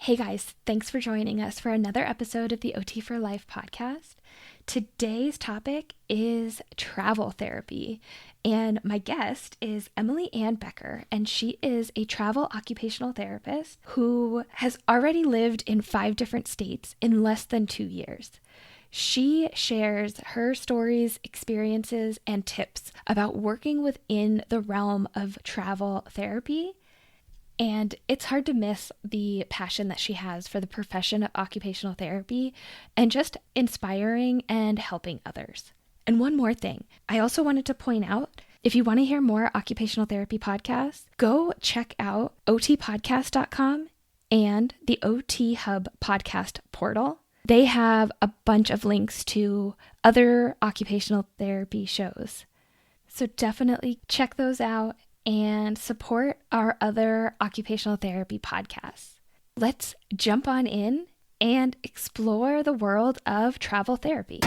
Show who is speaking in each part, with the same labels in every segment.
Speaker 1: Hey guys, thanks for joining us for another episode of the OT for Life podcast. Today's topic is travel therapy, and my guest is Emily Ann Becker, and she is a travel occupational therapist who has already lived in 5 different states in less than 2 years. She shares her stories, experiences, and tips about working within the realm of travel therapy. And it's hard to miss the passion that she has for the profession of occupational therapy and just inspiring and helping others. And one more thing, I also wanted to point out, if you want to hear more occupational therapy podcasts, go check out otpodcast.com and the OT Hub podcast portal. They have a bunch of links to other occupational therapy shows. So definitely check those out and support our other occupational therapy podcasts. Let's jump on in and explore the world of travel therapy.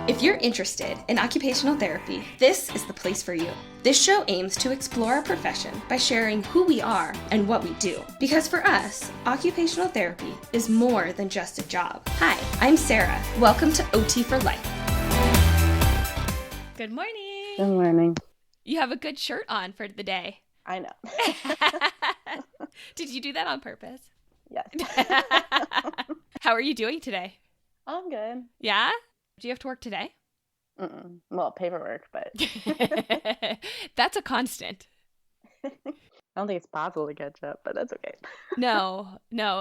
Speaker 1: If you're interested in occupational therapy, this is the place for you. This show aims to explore our profession by sharing who we are and what we do. Because for us, occupational therapy is more than just a job. Hi, I'm Sarah. Welcome to OT for Life. Good morning.
Speaker 2: Good morning.
Speaker 1: You have a good shirt on for the day.
Speaker 2: I know.
Speaker 1: Did you do that on purpose?
Speaker 2: Yes.
Speaker 1: How are you doing today?
Speaker 2: I'm good.
Speaker 1: Yeah? Do you have to work today?
Speaker 2: Well, paperwork, but
Speaker 1: That's a constant.
Speaker 2: I don't think it's possible to catch up, but that's okay.
Speaker 1: No,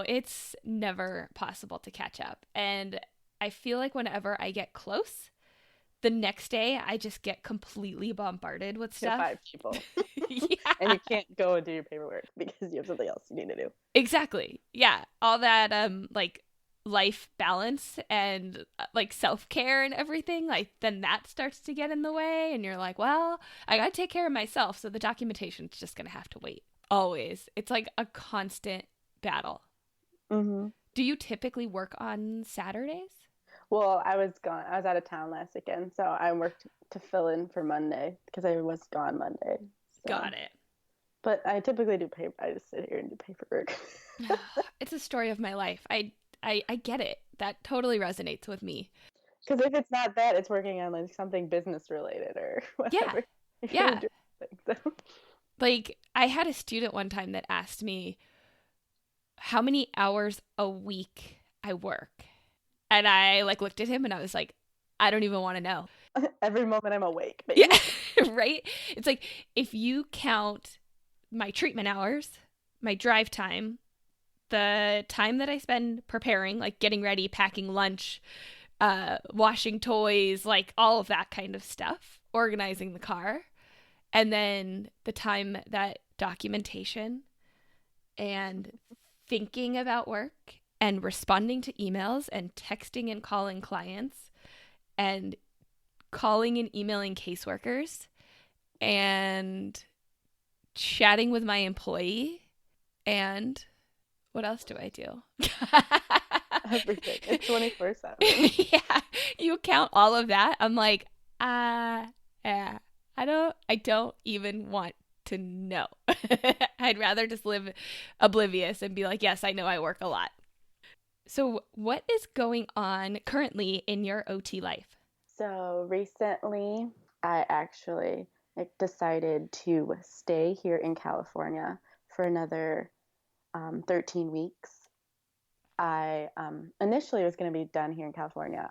Speaker 1: it's never possible to catch up. And I feel like whenever I get close, the next day I just get completely bombarded with stuff.
Speaker 2: 5 people.
Speaker 1: Yeah.
Speaker 2: And you can't go and do your paperwork because you have something else you need to do.
Speaker 1: Exactly. Yeah. All that like life balance and like self-care and everything, like then that starts to get in the way and you're like, well, I got to take care of myself, so the documentation's just going to have to wait. Always. It's like a constant battle.
Speaker 2: Mm-hmm.
Speaker 1: Do you typically work on Saturdays?
Speaker 2: Well, I was gone. I was out of town last weekend, so I worked to fill in for Monday because I was gone Monday. So.
Speaker 1: Got it.
Speaker 2: But I typically do paper. I just sit here and do paperwork.
Speaker 1: It's a story of my life. I get it. That totally resonates with me.
Speaker 2: Because if it's not that, it's working on like something business related or whatever.
Speaker 1: Yeah.
Speaker 2: So.
Speaker 1: Like I had a student one time that asked me how many hours a week I work. And I like looked at him and I was like, I don't even want to know.
Speaker 2: Every moment I'm awake. Baby.
Speaker 1: Yeah, right? It's like if you count my treatment hours, my drive time, the time that I spend preparing, like getting ready, packing lunch, washing toys, like all of that kind of stuff, organizing the car, and then the time that documentation and thinking about work and responding to emails and texting and calling clients and calling and emailing caseworkers and chatting with my employee. And what else do I do?
Speaker 2: Everything. It's 24/7.
Speaker 1: Yeah. You count all of that. I'm like, yeah, I don't even want to know. I'd rather just live oblivious and be like, yes, I know I work a lot. So what is going on currently in your OT life?
Speaker 2: So recently, I actually decided to stay here in California for another 13 weeks. I initially was going to be done here in California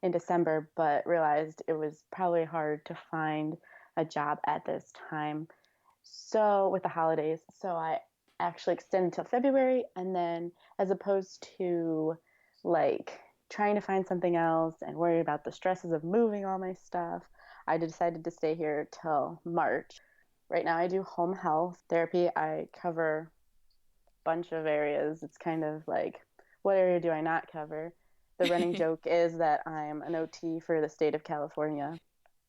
Speaker 2: in December, but realized it was probably hard to find a job at this time. So with the holidays, so I actually extended until February, and then as opposed to like trying to find something else and worry about the stresses of moving all my stuff, I decided to stay here till March. Right now I do home health therapy. I cover a bunch of areas. It's kind of like, what area do I not cover? The running joke is that I'm an OT for the state of California,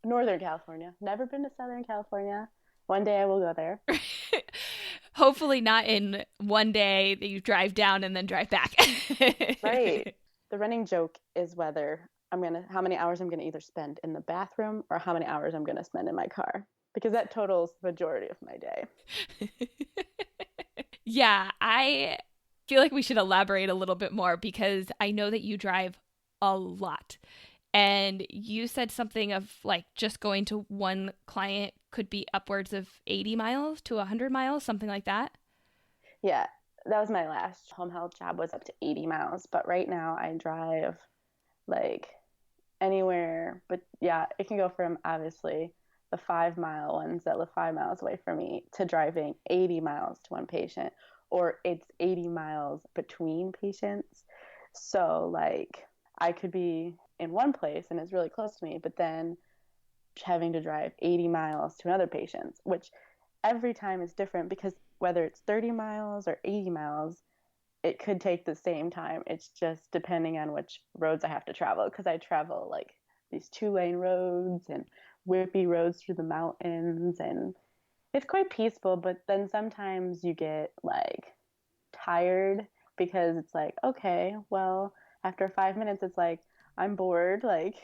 Speaker 2: Northern California. Never been to Southern California. One day I will go there.
Speaker 1: Hopefully not in one day that you drive down and then drive back.
Speaker 2: Right. The running joke is whether how many hours I'm gonna either spend in the bathroom or how many hours I'm gonna spend in my car, because that totals the majority of my day.
Speaker 1: Yeah, I feel like we should elaborate a little bit more because I know that you drive a lot. And you said something of like just going to one client could be upwards of 80 miles to 100 miles, something like that.
Speaker 2: Yeah, that was my last home health job was up to 80 miles, but right now I drive like anywhere, but yeah, it can go from obviously the 5 mile ones that live 5 miles away from me to driving 80 miles to one patient, or it's 80 miles between patients. So, like, I could be in one place and it's really close to me, but then having to drive 80 miles to another patient, which every time is different because whether it's 30 miles or 80 miles, it could take the same time. It's just depending on which roads I have to travel because I travel like these 2-lane roads and whippy roads through the mountains, and it's quite peaceful, but then sometimes you get like tired because it's like, okay, well, after 5 minutes it's like I'm bored. Like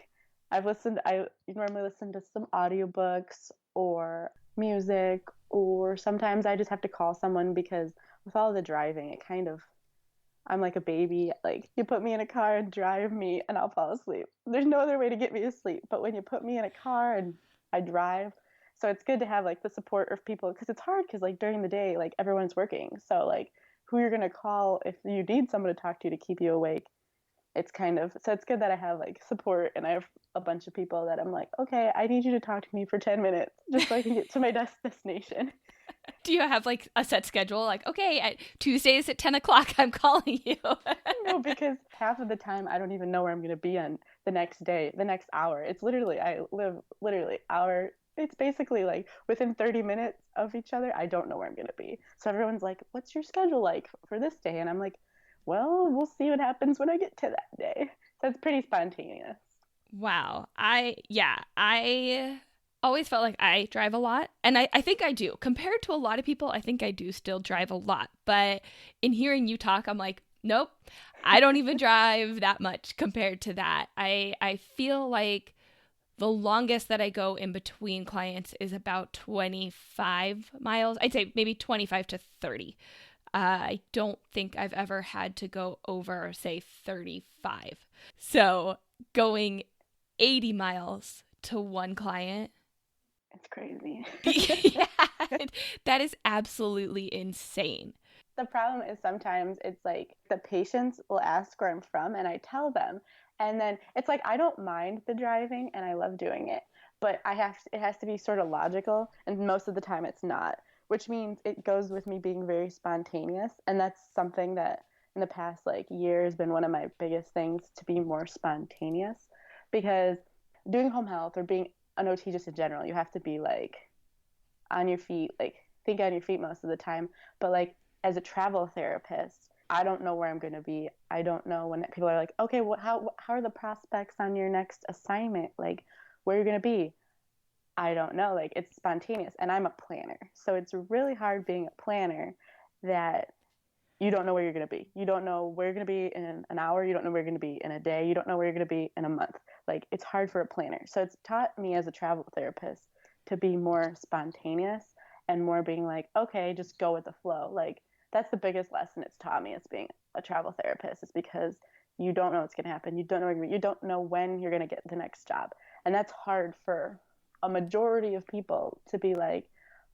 Speaker 2: I normally listen to some audiobooks or music, or sometimes I just have to call someone because with all the driving it kind of, I'm like a baby. Like, you put me in a car and drive me, and I'll fall asleep. There's no other way to get me to sleep. But when you put me in a car and I drive, so it's good to have like the support of people because it's hard because like during the day, like everyone's working. So like who you're gonna call if you need someone to talk to keep you awake. It's kind of, so it's good that I have like support and I have a bunch of people that I'm like, okay, I need you to talk to me for 10 minutes just so I can get to my destination.
Speaker 1: Do you have like a set schedule? Like, okay, at Tuesdays at 10 o'clock, I'm calling you.
Speaker 2: No, because half of the time I don't even know where I'm going to be on the next day, the next hour. It's literally, I live literally hour. It's basically like within 30 minutes of each other, I don't know where I'm going to be. So everyone's like, what's your schedule like for this day? And I'm like, well, we'll see what happens when I get to that day. So it's pretty spontaneous.
Speaker 1: Wow. I always felt like I drive a lot. And I think I do. Compared to a lot of people, I think I do still drive a lot. But in hearing you talk, I'm like, nope, I don't even drive that much compared to that. I feel like the longest that I go in between clients is about 25 miles. I'd say maybe 25 to 30. I don't think I've ever had to go over, say, 35. So going 80 miles to one client.
Speaker 2: It's crazy.
Speaker 1: Yeah, that is absolutely insane.
Speaker 2: The problem is sometimes it's like the patients will ask where I'm from and I tell them. And then it's like I don't mind the driving and I love doing it, but it has to be sort of logical, and most of the time it's not, which means it goes with me being very spontaneous, and that's something that in the past like year has been one of my biggest things, to be more spontaneous, because doing home health or being an OT just in general, you have to be like on your feet, like think on your feet most of the time. But like as a travel therapist, I don't know where I'm going to be. I don't know when people are like, okay, how are the prospects on your next assignment? Like, where you're going to be? I don't know. Like, it's spontaneous, and I'm a planner, so it's really hard being a planner that you don't know where you're going to be. You don't know where you're going to be in an hour. You don't know where you're going to be in a day. You don't know where you're going to be in a month. Like, it's hard for a planner. So it's taught me as a travel therapist to be more spontaneous and more being like, okay, just go with the flow. Like, that's the biggest lesson it's taught me as being a travel therapist, is because you don't know what's going to happen. You don't know when you're going to get the next job. And that's hard for a majority of people to be like,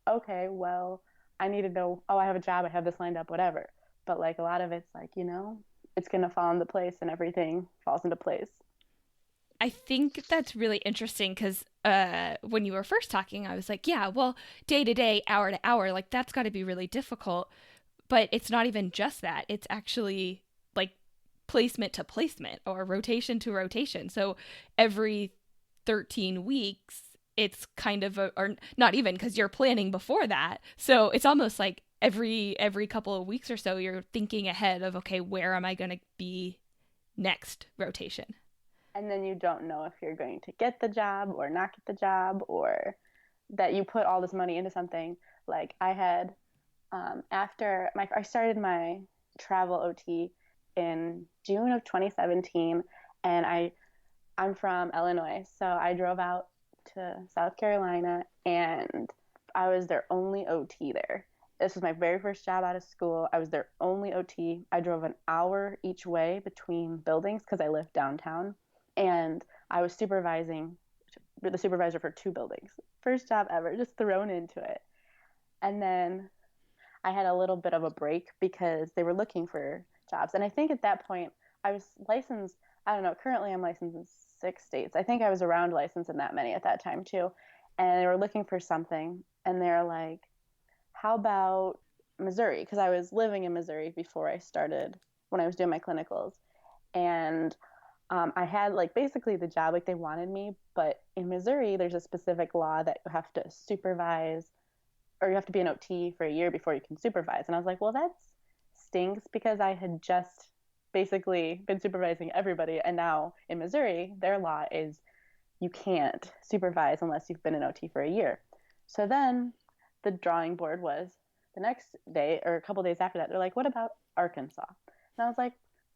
Speaker 2: okay, well, I need to know, oh, I have a job, I have this lined up, whatever. But like a lot of it's like, it's going to fall into place and everything falls into place.
Speaker 1: I think that's really interesting because when you were first talking, I was like, yeah, well, day to day, hour to hour, like that's got to be really difficult. But it's not even just that. It's actually like placement to placement or rotation to rotation. So every 13 weeks, it's kind of or not even, because you're planning before that. So it's almost like every couple of weeks or so, you're thinking ahead of, okay, where am I going to be next rotation?
Speaker 2: And then you don't know if you're going to get the job or not get the job, or that you put all this money into something. Like I had, I started my travel OT in June of 2017, and I'm from Illinois, so I drove out to South Carolina, and I was their only OT there. This was my very first job out of school. I was their only OT. I drove an hour each way between buildings because I lived downtown. And I was the supervisor for 2 buildings. First job ever, just thrown into it. And then I had a little bit of a break because they were looking for jobs. And I think at that point, I was licensed, I don't know, currently I'm licensed in 6 states. I think I was around licensed in that many at that time too. And they were looking for something. And they're like, how about Missouri? Because I was living in Missouri before I started when I was doing my clinicals. And I had like basically the job, like they wanted me. But in Missouri, there's a specific law that you have to supervise or you have to be an OT for a year before you can supervise. And I was like, well, that stinks because I had just basically been supervising everybody. And now in Missouri, their law is you can't supervise unless you've been an OT for a year. So then the drawing board was the next day or a couple days after that. They're like, what about Arkansas? And I was like,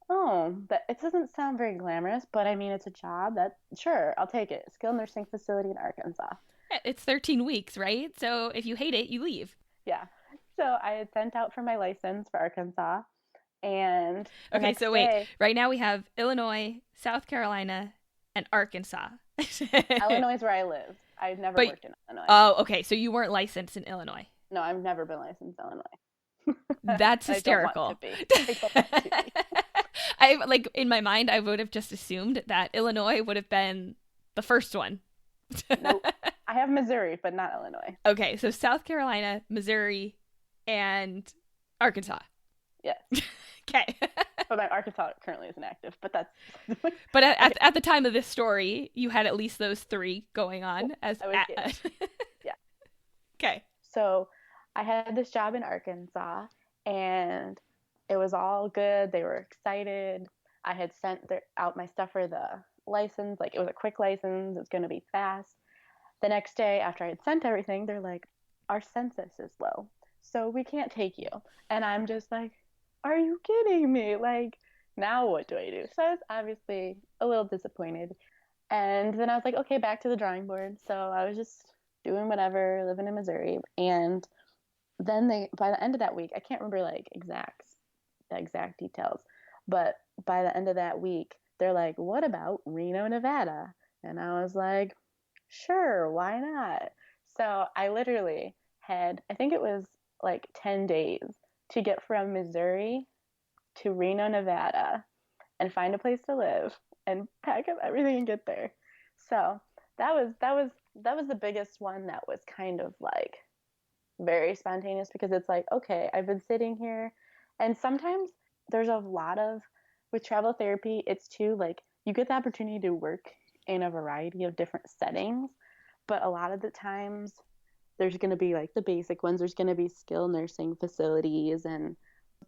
Speaker 2: oh, that it doesn't sound very glamorous, but I mean, it's a job that sure, I'll take it. Skilled nursing facility in Arkansas.
Speaker 1: It's 13 weeks, right? So if you hate it, you leave.
Speaker 2: Yeah. So I had sent out for my license for Arkansas. And
Speaker 1: okay, so wait. Right now we have Illinois, South Carolina, and Arkansas.
Speaker 2: Illinois is where I live. I've never worked in Illinois.
Speaker 1: Oh, okay. So you weren't licensed in Illinois.
Speaker 2: No, I've never been licensed in Illinois.
Speaker 1: That's hysterical.
Speaker 2: I don't want to be.
Speaker 1: I like in my mind, I would have just assumed that Illinois would have been the first one.
Speaker 2: Nope. I have Missouri, but not Illinois.
Speaker 1: Okay, so South Carolina, Missouri, and Arkansas.
Speaker 2: Yes.
Speaker 1: Okay.
Speaker 2: But my Arkansas currently isn't active, but that's...
Speaker 1: But at the time of this story, you had at least those 3 going on.
Speaker 2: Yeah.
Speaker 1: Okay.
Speaker 2: So I had this job in Arkansas, and it was all good. They were excited. I had sent out my stuff for the license. Like, it was a quick license. It was going to be fast. The next day, after I had sent everything, they're like, our census is low, so we can't take you. And I'm just like, are you kidding me? Like, now what do I do? So I was obviously a little disappointed. And then I was like, okay, back to the drawing board. So I was just doing whatever, living in Missouri. And then by the end of that week, I can't remember like the exact details, but by the end of that week, they're like, what about Reno, Nevada? And I was like, sure, why not? So I literally had, I think it was like 10 days to get from Missouri to Reno, Nevada, and find a place to live and pack up everything and get there. So that was the biggest one that was kind of like very spontaneous, because it's like, okay, I've been sitting here, and sometimes there's a lot of, with travel therapy, it's too like you get the opportunity to work in a variety of different settings, but a lot of the times there's going to be like the basic ones. There's going to be skilled nursing facilities, and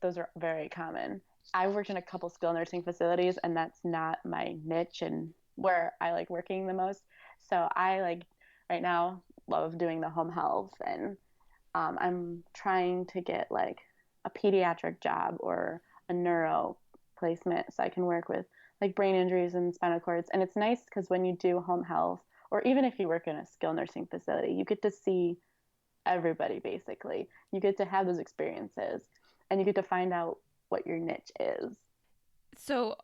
Speaker 2: those are very common. I've worked in a couple skilled nursing facilities, and that's not my niche and where I like working the most. So I like right now love doing the home health, and I'm trying to get like a pediatric job or a neuro placement so I can work with like brain injuries and spinal cords. And it's nice because when you do home health, or even if you work in a skilled nursing facility, you get to see everybody basically. You get to have those experiences, and you get to find out what your niche is.
Speaker 1: So,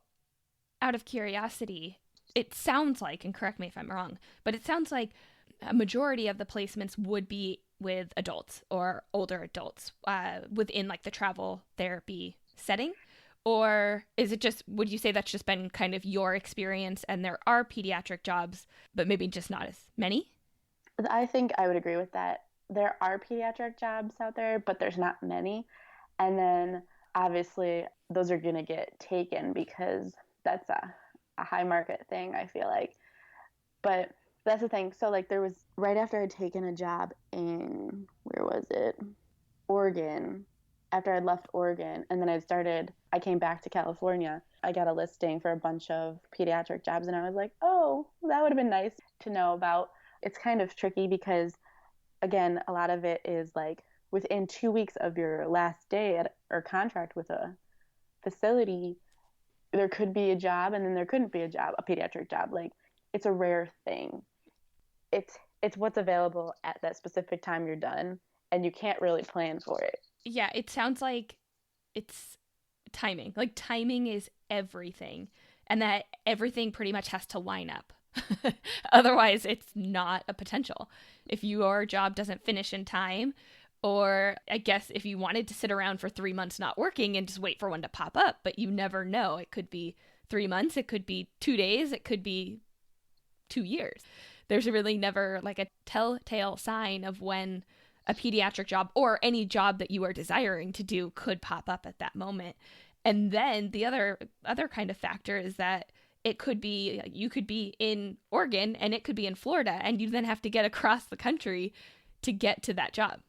Speaker 1: out of curiosity, it sounds like, and correct me if I'm wrong, but it sounds like a majority of the placements would be with adults or older adults within like the travel therapy setting. Or is it just, would you say that's just been kind of your experience and there are pediatric jobs, but maybe just not as many?
Speaker 2: I think I would agree with that. There are pediatric jobs out there, but there's not many. And then obviously those are going to get taken because that's a high market thing, I feel like. But that's the thing. So like there was, right after I'd taken a job in, where was it? Oregon. After I'd left Oregon, and then I came back to California, I got a listing for a bunch of pediatric jobs, and I was like, oh, that would have been nice to know about. It's kind of tricky because, again, a lot of it is like within 2 weeks of your last day or contract with a facility, there could be a job, and then there couldn't be a job, a pediatric job. Like, it's a rare thing. It's what's available at that specific time you're done. and you can't really plan for it.
Speaker 1: Yeah, it sounds like it's timing. Like timing is everything, and that everything pretty much has to line up. Otherwise, it's not a potential. If your job doesn't finish in time, or I guess if you wanted to sit around for 3 months not working and just wait for one to pop up, but you never know. It could be 3 months, it could be 2 days, it could be 2 years. There's really never like a telltale sign of when a pediatric job or any job that you are desiring to do could pop up at that moment. And then the other kind of factor is that it could be you could be in Oregon and it could be in Florida, and you then have to get across the country to get to that job.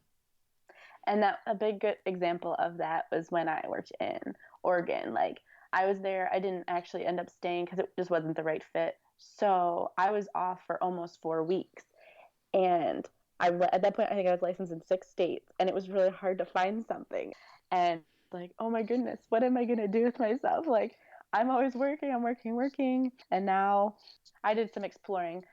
Speaker 2: And that a big good example of that was when I worked in Oregon. Like I was there, I didn't actually end up staying because it just wasn't the right fit. So I was off for almost 4 weeks, and at that point I think I was licensed in 6 states, and it was really hard to find something. And like, oh my goodness, what am I gonna do with myself? Like I'm always working, I'm working, and now I did some exploring,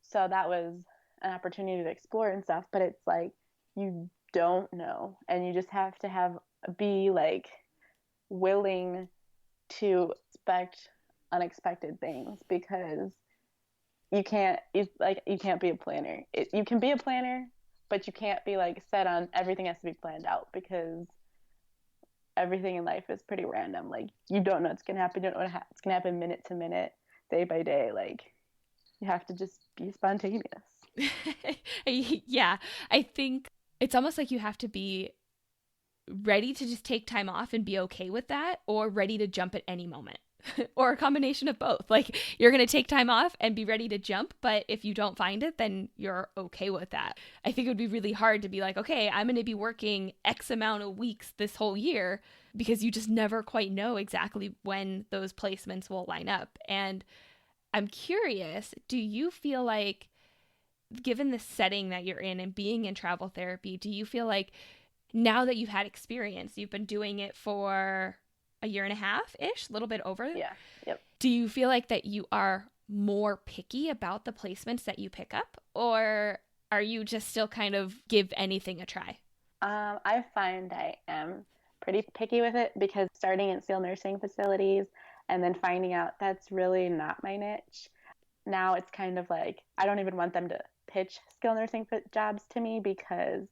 Speaker 2: so that was an opportunity to explore and stuff. But it's like you don't know, and you just have to be like willing to expect unexpected things, because you can't be a planner. You can be a planner, but you can't be like set on everything has to be planned out, because everything in life is pretty random. Like you don't know what's gonna happen. You don't know what's gonna happen minute to minute, day by day. Like you have to just be spontaneous.
Speaker 1: Yeah, I think it's almost like you have to be ready to just take time off and be okay with that, or ready to jump at any moment. Or a combination of both. Like you're going to take time off and be ready to jump, but if you don't find it, then you're okay with that. I think it would be really hard to be like, okay, I'm going to be working X amount of weeks this whole year, because you just never quite know exactly when those placements will line up. And I'm curious, do you feel like, given the setting that you're in and being in travel therapy, do you feel like now that you've had experience, you've been doing it for a year and a half-ish, a little bit over?
Speaker 2: Yeah. Yep.
Speaker 1: Do you feel like that you are more picky about the placements that you pick up, or are you just still kind of give anything a try?
Speaker 2: I find I am pretty picky with it, because starting in skilled nursing facilities and then finding out that's really not my niche. Now it's kind of like I don't even want them to pitch skilled nursing jobs to me, because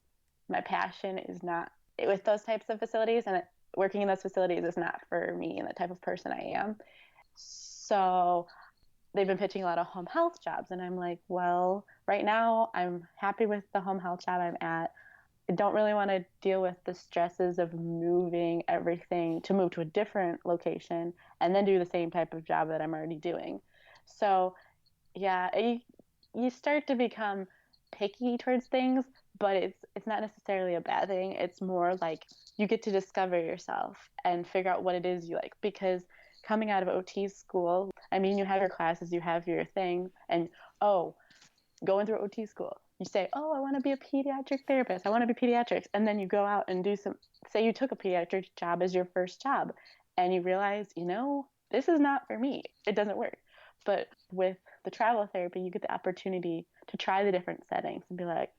Speaker 2: my passion is not with those types of facilities, and working in those facilities is not for me and the type of person I am. So they've been pitching a lot of home health jobs, and I'm like, well, right now I'm happy with the home health job I'm at. I don't really want to deal with the stresses of moving everything to move to a different location and then do the same type of job that I'm already doing. So yeah, you start to become picky towards things, but it's not necessarily a bad thing. It's more like you get to discover yourself and figure out what it is you like, because coming out of OT school, I mean, you have your classes, you have your thing, and going through OT school, you say, I want to be a pediatric therapist, I want to be pediatrics, and then you go out and say you took a pediatric job as your first job, and you realize, this is not for me, it doesn't work. But with the travel therapy, you get the opportunity to try the different settings and be like,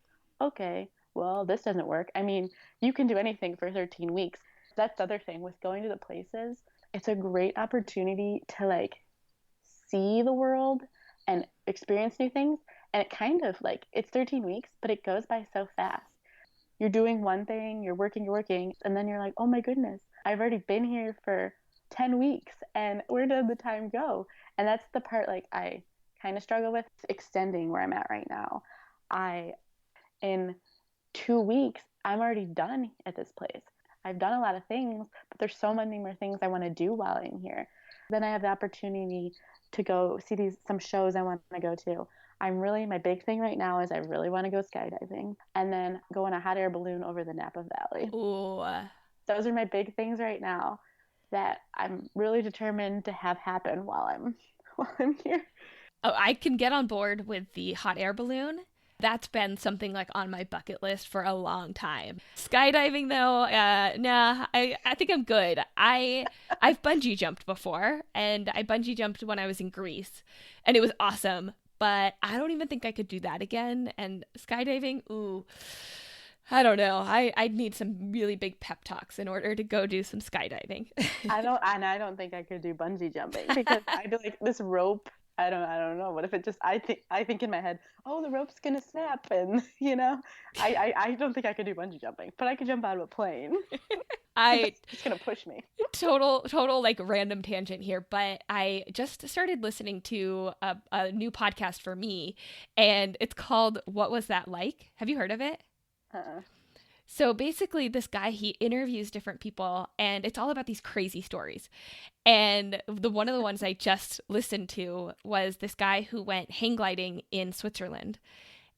Speaker 2: okay, well, this doesn't work. I mean, you can do anything for 13 weeks. That's the other thing with going to the places. It's a great opportunity to like see the world and experience new things. And it kind of like, it's 13 weeks, but it goes by so fast. You're doing one thing, you're working, and then you're like, oh my goodness, I've already been here for 10 weeks, and where did the time go? And that's the part like I kind of struggle with, extending where I'm at right now. In 2 weeks, I'm already done at this place. I've done a lot of things, but there's so many more things I want to do while I'm here. Then I have the opportunity to go see some shows I want to go to. My big thing right now is I really want to go skydiving and then go on a hot air balloon over the Napa Valley.
Speaker 1: Ooh.
Speaker 2: Those are my big things right now that I'm really determined to have happen while I'm here.
Speaker 1: Oh, I can get on board with the hot air balloon. That's been something like on my bucket list for a long time. Skydiving though, nah, I think I'm good. I've bungee jumped before, and I bungee jumped when I was in Greece, and it was awesome, but I don't even think I could do that again. And skydiving, ooh, I don't know. I'd need some really big pep talks in order to go do some skydiving.
Speaker 2: I don't think I could do bungee jumping because I feel like this rope. I don't know. What if it just? I think in my head, oh, the rope's gonna snap, and I don't think I could do bungee jumping, but I could jump out of a plane.
Speaker 1: I
Speaker 2: That's just gonna push me.
Speaker 1: total like random tangent here, but I just started listening to a new podcast for me, and it's called What Was That Like? Have you heard of it?
Speaker 2: Uh-uh.
Speaker 1: So basically, this guy, he interviews different people, and it's all about these crazy stories. And the one of the ones I just listened to was this guy who went hang gliding in Switzerland.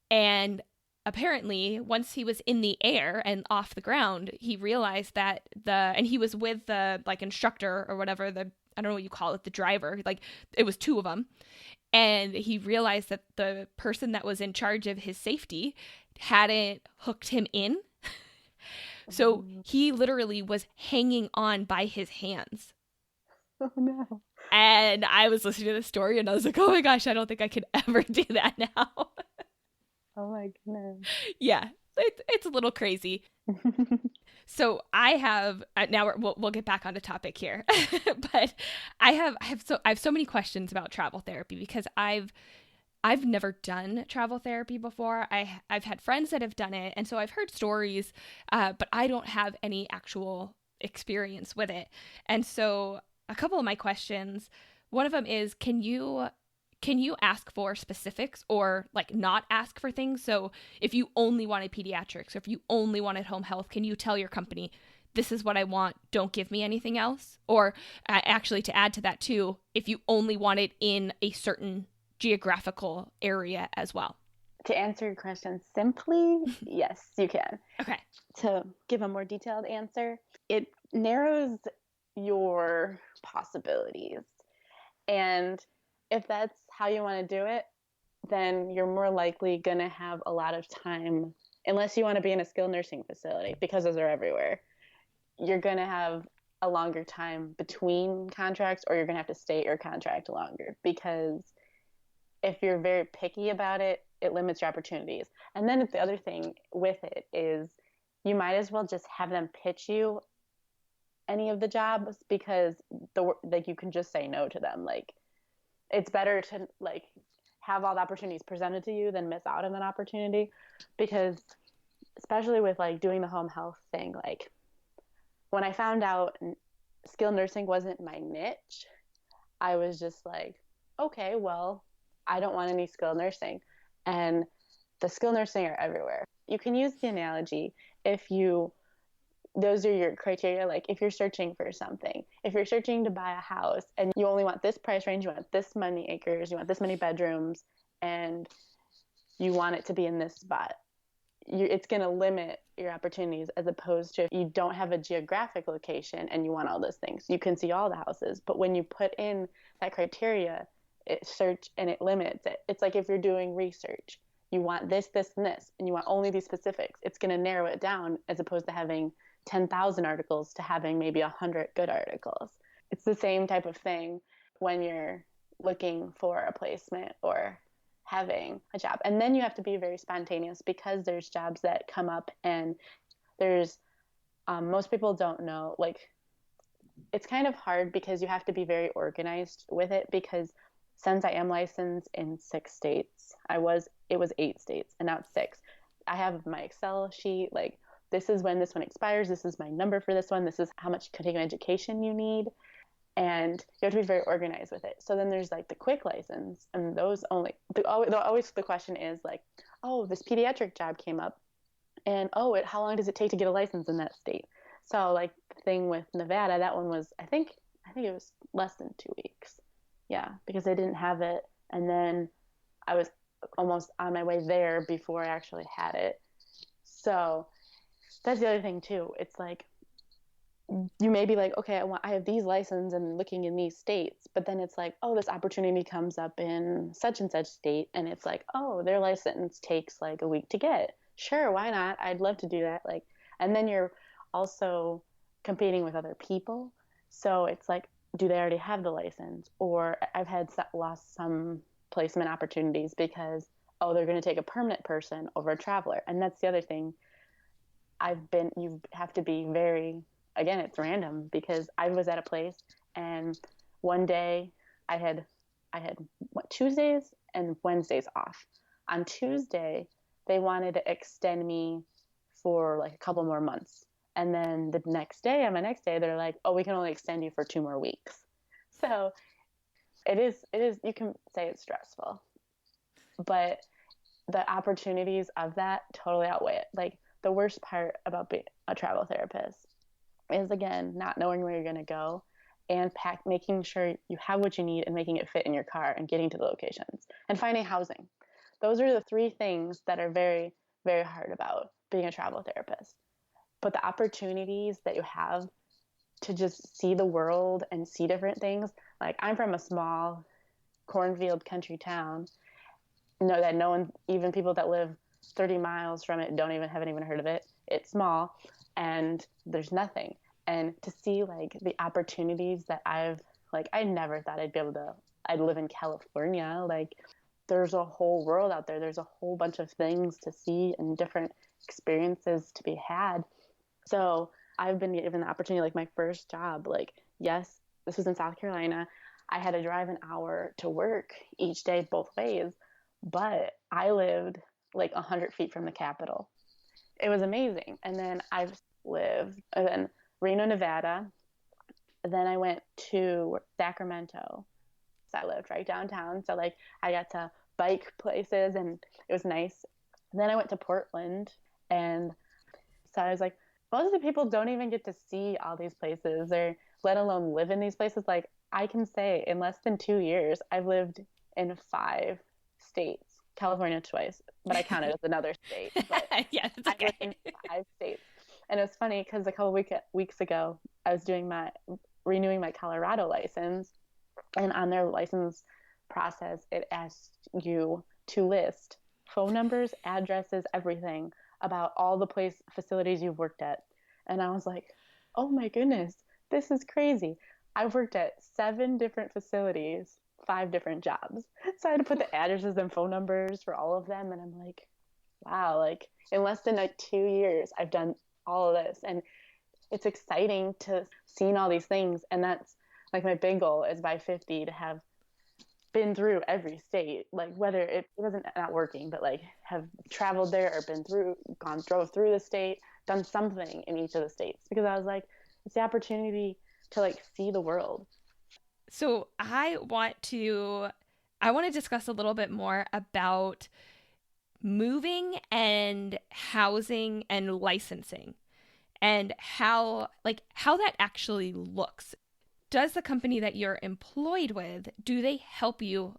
Speaker 1: And apparently, once he was in the air and off the ground, he realized that and he was with the like instructor or whatever, I don't know what you call it, the driver, like it was two of them. And he realized that the person that was in charge of his safety hadn't hooked him in. So he literally was hanging on by his hands.
Speaker 2: Oh no.
Speaker 1: And I was listening to the story and I was like, oh my gosh, I don't think I could ever do that now.
Speaker 2: Oh my goodness.
Speaker 1: Yeah, it's a little crazy. So I have now we'll get back on the topic here, but I have so many questions about travel therapy because I've never done travel therapy before. I've had friends that have done it, and so I've heard stories, but I don't have any actual experience with it. And so a couple of my questions, one of them is, can you ask for specifics or like not ask for things? So if you only wanted pediatrics or if you only wanted home health, can you tell your company, this is what I want, don't give me anything else? Or actually, to add to that too, if you only want it in a certain geographical area as well?
Speaker 2: To answer your question simply, yes, you can.
Speaker 1: Okay.
Speaker 2: To give a more detailed answer, it narrows your possibilities. And if that's how you want to do it, then you're more likely going to have a lot of time, unless you want to be in a skilled nursing facility, because those are everywhere. You're going to have a longer time between contracts, or you're going to have to stay at your contract longer, because if you're very picky about it, it limits your opportunities. And then the other thing with it is you might as well just have them pitch you any of the jobs, because like you can just say no to them. Like, it's better to like have all the opportunities presented to you than miss out on an opportunity, because especially with like doing the home health thing, like when I found out skilled nursing wasn't my niche, I was just like, okay, well, I don't want any skilled nursing. And the skilled nursing are everywhere. You can use the analogy, if you those are your criteria. Like if you're searching for something, if you're searching to buy a house and you only want this price range, you want this many acres, you want this many bedrooms, and you want it to be in this spot, it's going to limit your opportunities, as opposed to if you don't have a geographic location and you want all those things. You can see all the houses, but when you put in that criteria, it search and it limits it. It's like if you're doing research, you want this, this, and this, and you want only these specifics. It's going to narrow it down, as opposed to having 10,000 articles to having maybe 100 good articles. It's the same type of thing when you're looking for a placement or having a job. And then you have to be very spontaneous, because there's jobs that come up and there's most people don't know, like it's kind of hard because you have to be very organized with it, because since I am licensed in 6 states, it was 8 states and now it's 6. I have my Excel sheet, like this is when this one expires, this is my number for this one, this is how much continuing education you need, and you have to be very organized with it. So then there's like the quick license, and those always the question is like, oh, this pediatric job came up, and how long does it take to get a license in that state? So like the thing with Nevada, that one was I think it was less than 2 weeks. Yeah, because I didn't have it, and then I was almost on my way there before I actually had it. So that's the other thing too. It's like you may be like, okay, I have these licenses and looking in these states, but then it's like, oh, this opportunity comes up in such and such state, and it's like, oh, their license takes like a week to get. Sure, why not? I'd love to do that. Like, and then you're also competing with other people. So it's like, do they already have the license? Or I've lost some placement opportunities because, oh, they're going to take a permanent person over a traveler. And that's the other thing. you have to be very, again, it's random because I was at a place and one day I had, what, Tuesdays and Wednesdays off. On Tuesday, they wanted to extend me for like a couple more months. And then the next day, on my next day, they're like, oh, we can only extend you for 2 more weeks. So you can say it's stressful, but the opportunities of that totally outweigh it. Like the worst part about being a travel therapist is, again, not knowing where you're going to go and making sure you have what you need and making it fit in your car and getting to the locations and finding housing. Those are the three things that are very, very hard about being a travel therapist. But the opportunities that you have to just see the world and see different things, like I'm from a small cornfield country town, know that no one, even people that live 30 miles from it, haven't even heard of it. It's small and there's nothing. And to see like the opportunities that I never thought I'd live in California. Like there's a whole world out there. There's a whole bunch of things to see and different experiences to be had. So I've been given the opportunity, like my first job, like, yes, this was in South Carolina. I had to drive an hour to work each day, both ways, but I lived like 100 feet from the Capitol. It was amazing. And then I've lived in Reno, Nevada. Then I went to Sacramento. So I lived right downtown. So like I got to bike places and it was nice. Then I went to Portland, and so I was like, most of the people don't even get to see all these places or let alone live in these places. Like I can say in less than 2 years, I've lived in 5 states, California twice, but I count it as another state. But
Speaker 1: Yeah, that's
Speaker 2: I lived
Speaker 1: okay.
Speaker 2: in 5 states. And it was funny because a couple weeks ago, I was renewing my Colorado license. And on their license process, it asks you to list phone numbers, addresses, everything about all the facilities you've worked at. And I was like, oh my goodness, this is crazy. I've worked at 7 different facilities, 5 different jobs. So I had to put the addresses and phone numbers for all of them. And I'm like, wow, like in less than like 2 years, I've done all of this. And it's exciting to see all these things. And that's like my big goal is by 50 to have been through every state, like whether it wasn't not working, but like have traveled there or drove through the state, done something in each of the states, because I was like, it's the opportunity to like see the world.
Speaker 1: So I want to discuss a little bit more about moving and housing and licensing and how that actually looks. Does the company that you're employed with, do they help you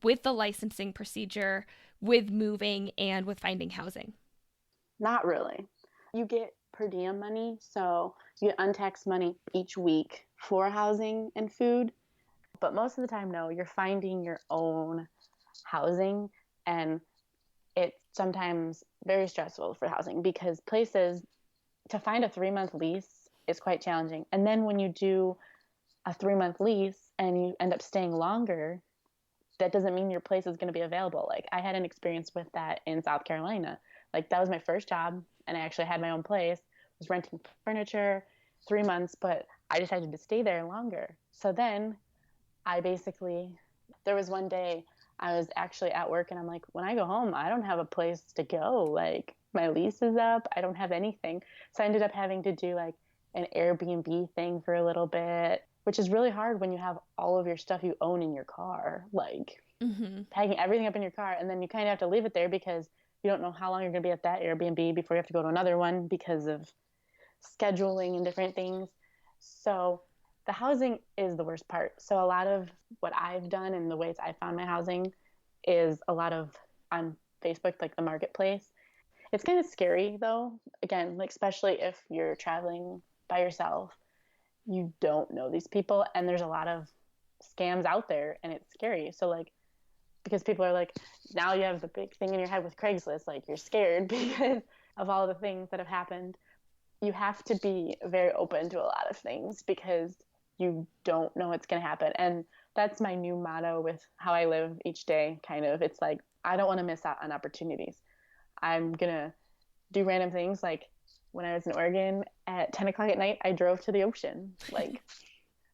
Speaker 1: with the licensing procedure, with moving, and with finding housing?
Speaker 2: Not really. You get per diem money, so you get untaxed money each week for housing and food. But most of the time, no, you're finding your own housing, and it's sometimes very stressful for housing because places to find a 3-month lease is quite challenging. And then when you do a 3-month lease and you end up staying longer, that doesn't mean your place is going to be available. Like I had an experience with that in South Carolina. Like that was my first job and I actually had my own place, was renting furniture, 3 months, but I decided to stay there longer. So then I basically, there was one day I was actually at work and I'm like, when I go home, I don't have a place to go. Like my lease is up. I don't have anything. So I ended up having to do like an Airbnb thing for a little bit, which is really hard when you have all of your stuff you own in your car, like
Speaker 1: Mm-hmm.
Speaker 2: packing everything up in your car. And then you kind of have to leave it there because you don't know how long you're going to be at that Airbnb before you have to go to another one because of scheduling and different things. So the housing is the worst part. So a lot of what I've done and the ways I found my housing is a lot of on Facebook, like the marketplace. It's kind of scary though. Again, like especially if you're traveling by yourself, you don't know these people and there's a lot of scams out there and it's scary. So like because people are like, now you have the big thing in your head with Craigslist, like you're scared because of all the things that have happened. You have to be very open to a lot of things because you don't know what's going to happen. And that's my new motto with how I live each day, kind of. It's like, I don't want to miss out on opportunities. I'm going to do random things like when I was in Oregon at 10 o'clock at night, I drove to the ocean. Like,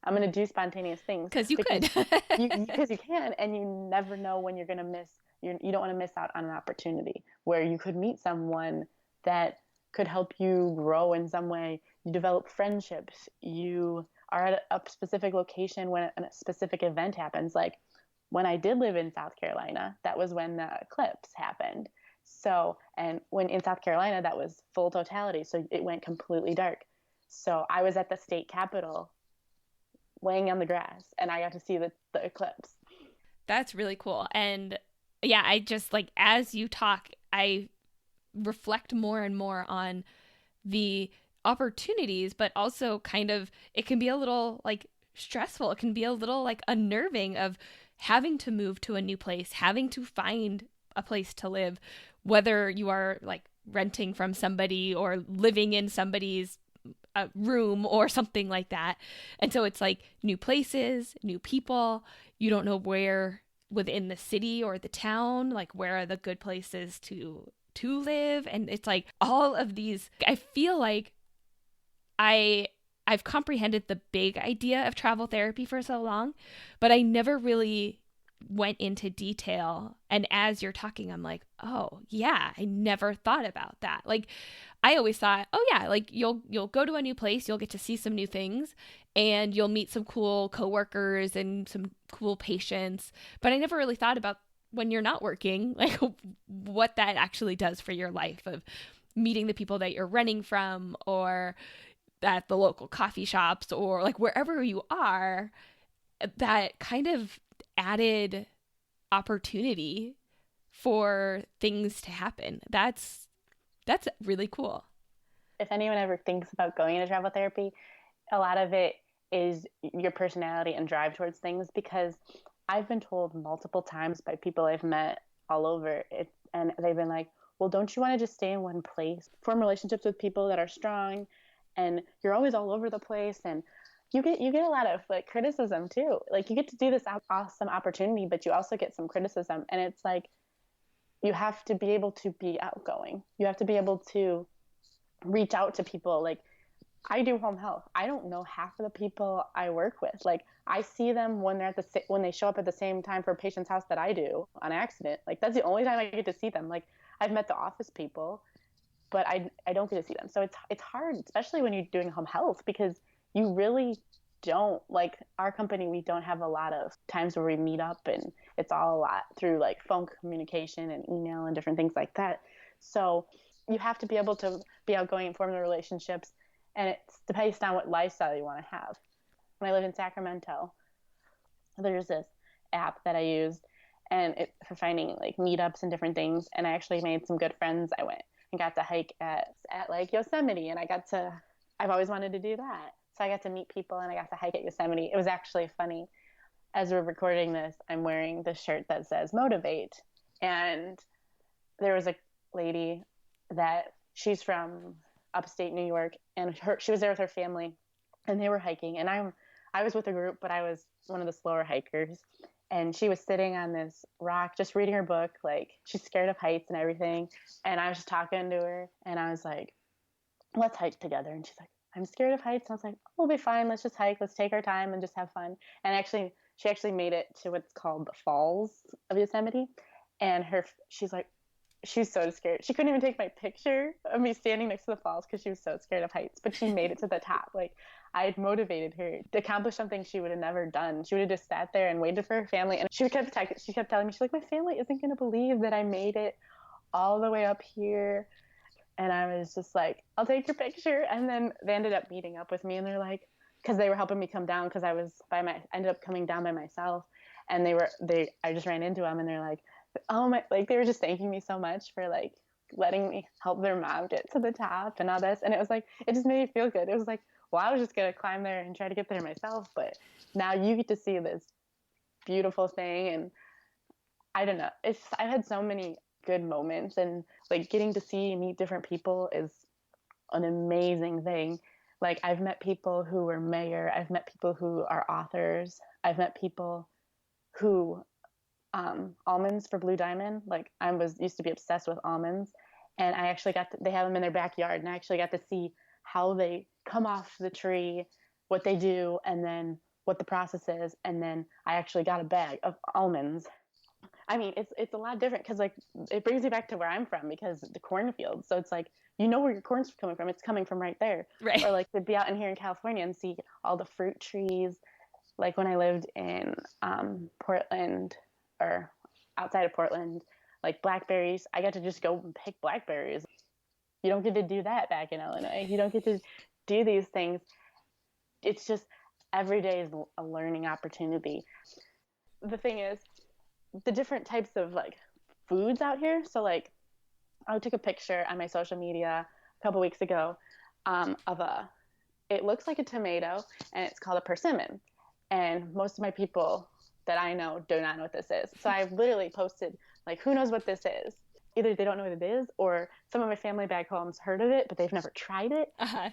Speaker 2: I'm going to do spontaneous things
Speaker 1: Because you could.
Speaker 2: because you can, and you never know when you're going to miss. You don't want to miss out on an opportunity where you could meet someone that could help you grow in some way. You develop friendships. You are at a specific location when a specific event happens. Like when I did live in South Carolina, that was when the eclipse happened. So, and when in South Carolina, that was full totality. So it went completely dark. So I was at the state capitol laying on the grass and I got to see the eclipse.
Speaker 1: That's really cool. And yeah, I just like, as you talk, I reflect more and more on the opportunities, but also kind of, it can be a little like stressful. It can be a little like unnerving of having to move to a new place, having to find a place to live, whether you are like renting from somebody or living in somebody's room or something like that. And so it's like new places, new people. You don't know where within the city or the town, like where are the good places to live. And it's like all of these, I feel like I've comprehended the big idea of travel therapy for so long, but I never really went into detail. And as you're talking, I'm like, oh yeah, I never thought about that. Like I always thought, oh yeah, like you'll go to a new place, you'll get to see some new things, and you'll meet some cool coworkers and some cool patients. But I never really thought about when you're not working, like what that actually does for your life of meeting the people that you're renting from or at the local coffee shops or like wherever you are, that kind of added opportunity for things to happen. That's really cool.
Speaker 2: If anyone ever thinks about going into travel therapy, a lot of it is your personality and drive towards things, because I've been told multiple times by people I've met all over it, and they've been like, well, don't you want to just stay in one place, form relationships with people that are strong, and you're always all over the place, and you get a lot of like criticism too. Like you get to do this awesome opportunity, but you also get some criticism, and it's like you have to be able to be outgoing. You have to be able to reach out to people. Like I do home health. I don't know half of the people I work with. Like I see them when they're when they show up at the same time for a patient's house that I do on accident. Like that's the only time I get to see them. Like I've met the office people, but I don't get to see them. So it's hard, especially when you're doing home health, because you really don't, like our company, we don't have a lot of times where we meet up, and it's all a lot through like phone communication and email and different things like that. So you have to be able to be outgoing and form the relationships, and it's based on what lifestyle you want to have. When I lived in Sacramento, there's this app that I used for finding like meetups and different things, and I actually made some good friends. I went and got to hike at like Yosemite, and I've always wanted to do that. So I got to meet people and I got to hike at Yosemite. It was actually funny. As we're recording this, I'm wearing this shirt that says Motivate. And there was a lady that she's from upstate New York, and she was there with her family, and they were hiking. And I was with a group, but I was one of the slower hikers. And she was sitting on this rock, just reading her book. Like she's scared of heights and everything. And I was just talking to her, and I was like, let's hike together. And she's like, I'm scared of heights. And I was like, we'll be fine. Let's just hike. Let's take our time and just have fun. And she actually made it to what's called the Falls of Yosemite. And she's like, she's so scared. She couldn't even take my picture of me standing next to the falls because she was so scared of heights. But she made it to the top. Like I had motivated her to accomplish something she would have never done. She would have just sat there and waited for her family. And she kept telling me, she's like, my family isn't going to believe that I made it all the way up here. And I was just like, I'll take your picture. And then they ended up meeting up with me, and they're like, because they were helping me come down, because I ended up coming down by myself. And I just ran into them, and they're like, oh my, like they were just thanking me so much for like letting me help their mom get to the top and all this. And it was like, it just made me feel good. It was like, well, I was just going to climb there and try to get there myself, but now you get to see this beautiful thing. And I don't know, I've had so many good moments, and like getting to see and meet different people is an amazing thing. Like I've met people who were mayor, I've met people who are authors, I've met people who almonds for Blue Diamond, like used to be obsessed with almonds, And I actually they have them in their backyard, and I actually got to see how they come off the tree, what they do, and then what the process is. And then I actually got a bag of almonds. I mean, it's a lot different because like it brings me back to where I'm from, because the cornfield. So it's like, you know where your corn's coming from. It's coming from right there.
Speaker 1: Right.
Speaker 2: Or like to be out in here in California and see all the fruit trees. Like when I lived in Portland, or outside of Portland, like blackberries, I got to just go and pick blackberries. You don't get to do that back in Illinois. You don't get to do these things. It's just every day is a learning opportunity. The thing is, the different types of like foods out here. So like I took a picture on my social media a couple weeks ago of it looks like a tomato, and it's called a persimmon. And most of my people that I know do not know what this is. So I've literally posted like, who knows what this is? Either they don't know what it is, or some of my family back home's heard of it, but they've never tried it.
Speaker 1: Uh-huh.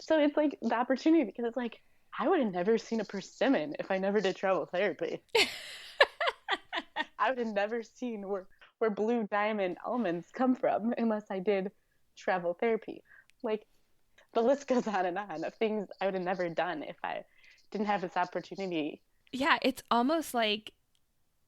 Speaker 2: So it's like the opportunity, because it's like, I would have never seen a persimmon if I never did travel therapy. I would have never seen where blue diamond almonds come from unless I did travel therapy. Like, the list goes on of things I would have never done if I didn't have this opportunity.
Speaker 1: Yeah, it's almost like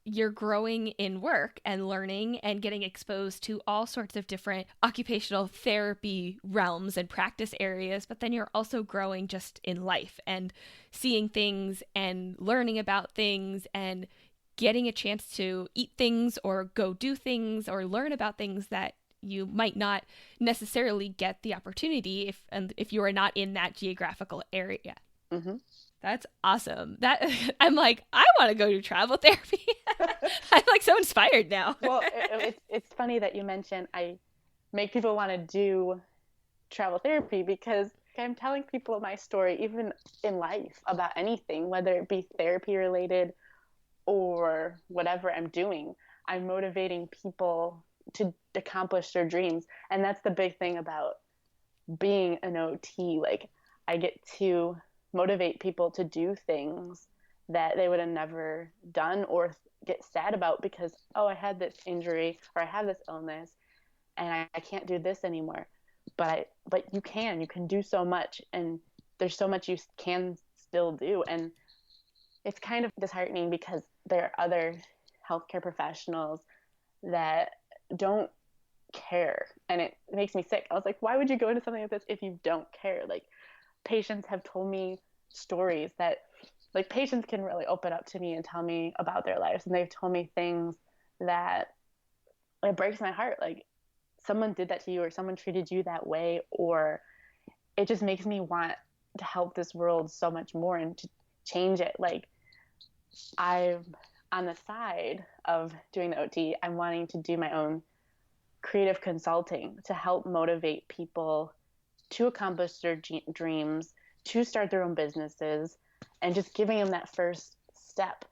Speaker 1: you're growing in work and learning and getting exposed to all sorts of different occupational therapy realms and practice areas, but then you're also growing just in life and seeing things and learning about things and getting a chance to eat things or go do things or learn about things that you might not necessarily get the opportunity if you are not in that geographical area.
Speaker 2: Mm-hmm.
Speaker 1: That's awesome. That I'm like, I want to go to travel therapy. I'm like so inspired now.
Speaker 2: Well, it's funny that you mentioned I make people want to do travel therapy, because I'm telling people my story, even in life, about anything, whether it be therapy related or whatever I'm doing. I'm motivating people to accomplish their dreams. And that's the big thing about being an OT. Like, I get to motivate people to do things that they would have never done or get sad about because, oh, I had this injury or I have this illness and I can't do this anymore. But you can do so much, and there's so much you can still do. And it's kind of disheartening because there are other healthcare professionals that don't care, and it makes me sick. I was like, why would you go into something like this if you don't care? Like, patients have told me stories that, like, patients can really open up to me and tell me about their lives, and they've told me things that it breaks my heart. Like, someone did that to you, or someone treated you that way, or it just makes me want to help this world so much more and to change it. Like, I'm on the side of doing the OT, I'm wanting to do my own creative consulting to help motivate people to accomplish their dreams, to start their own businesses, and just giving them that first step.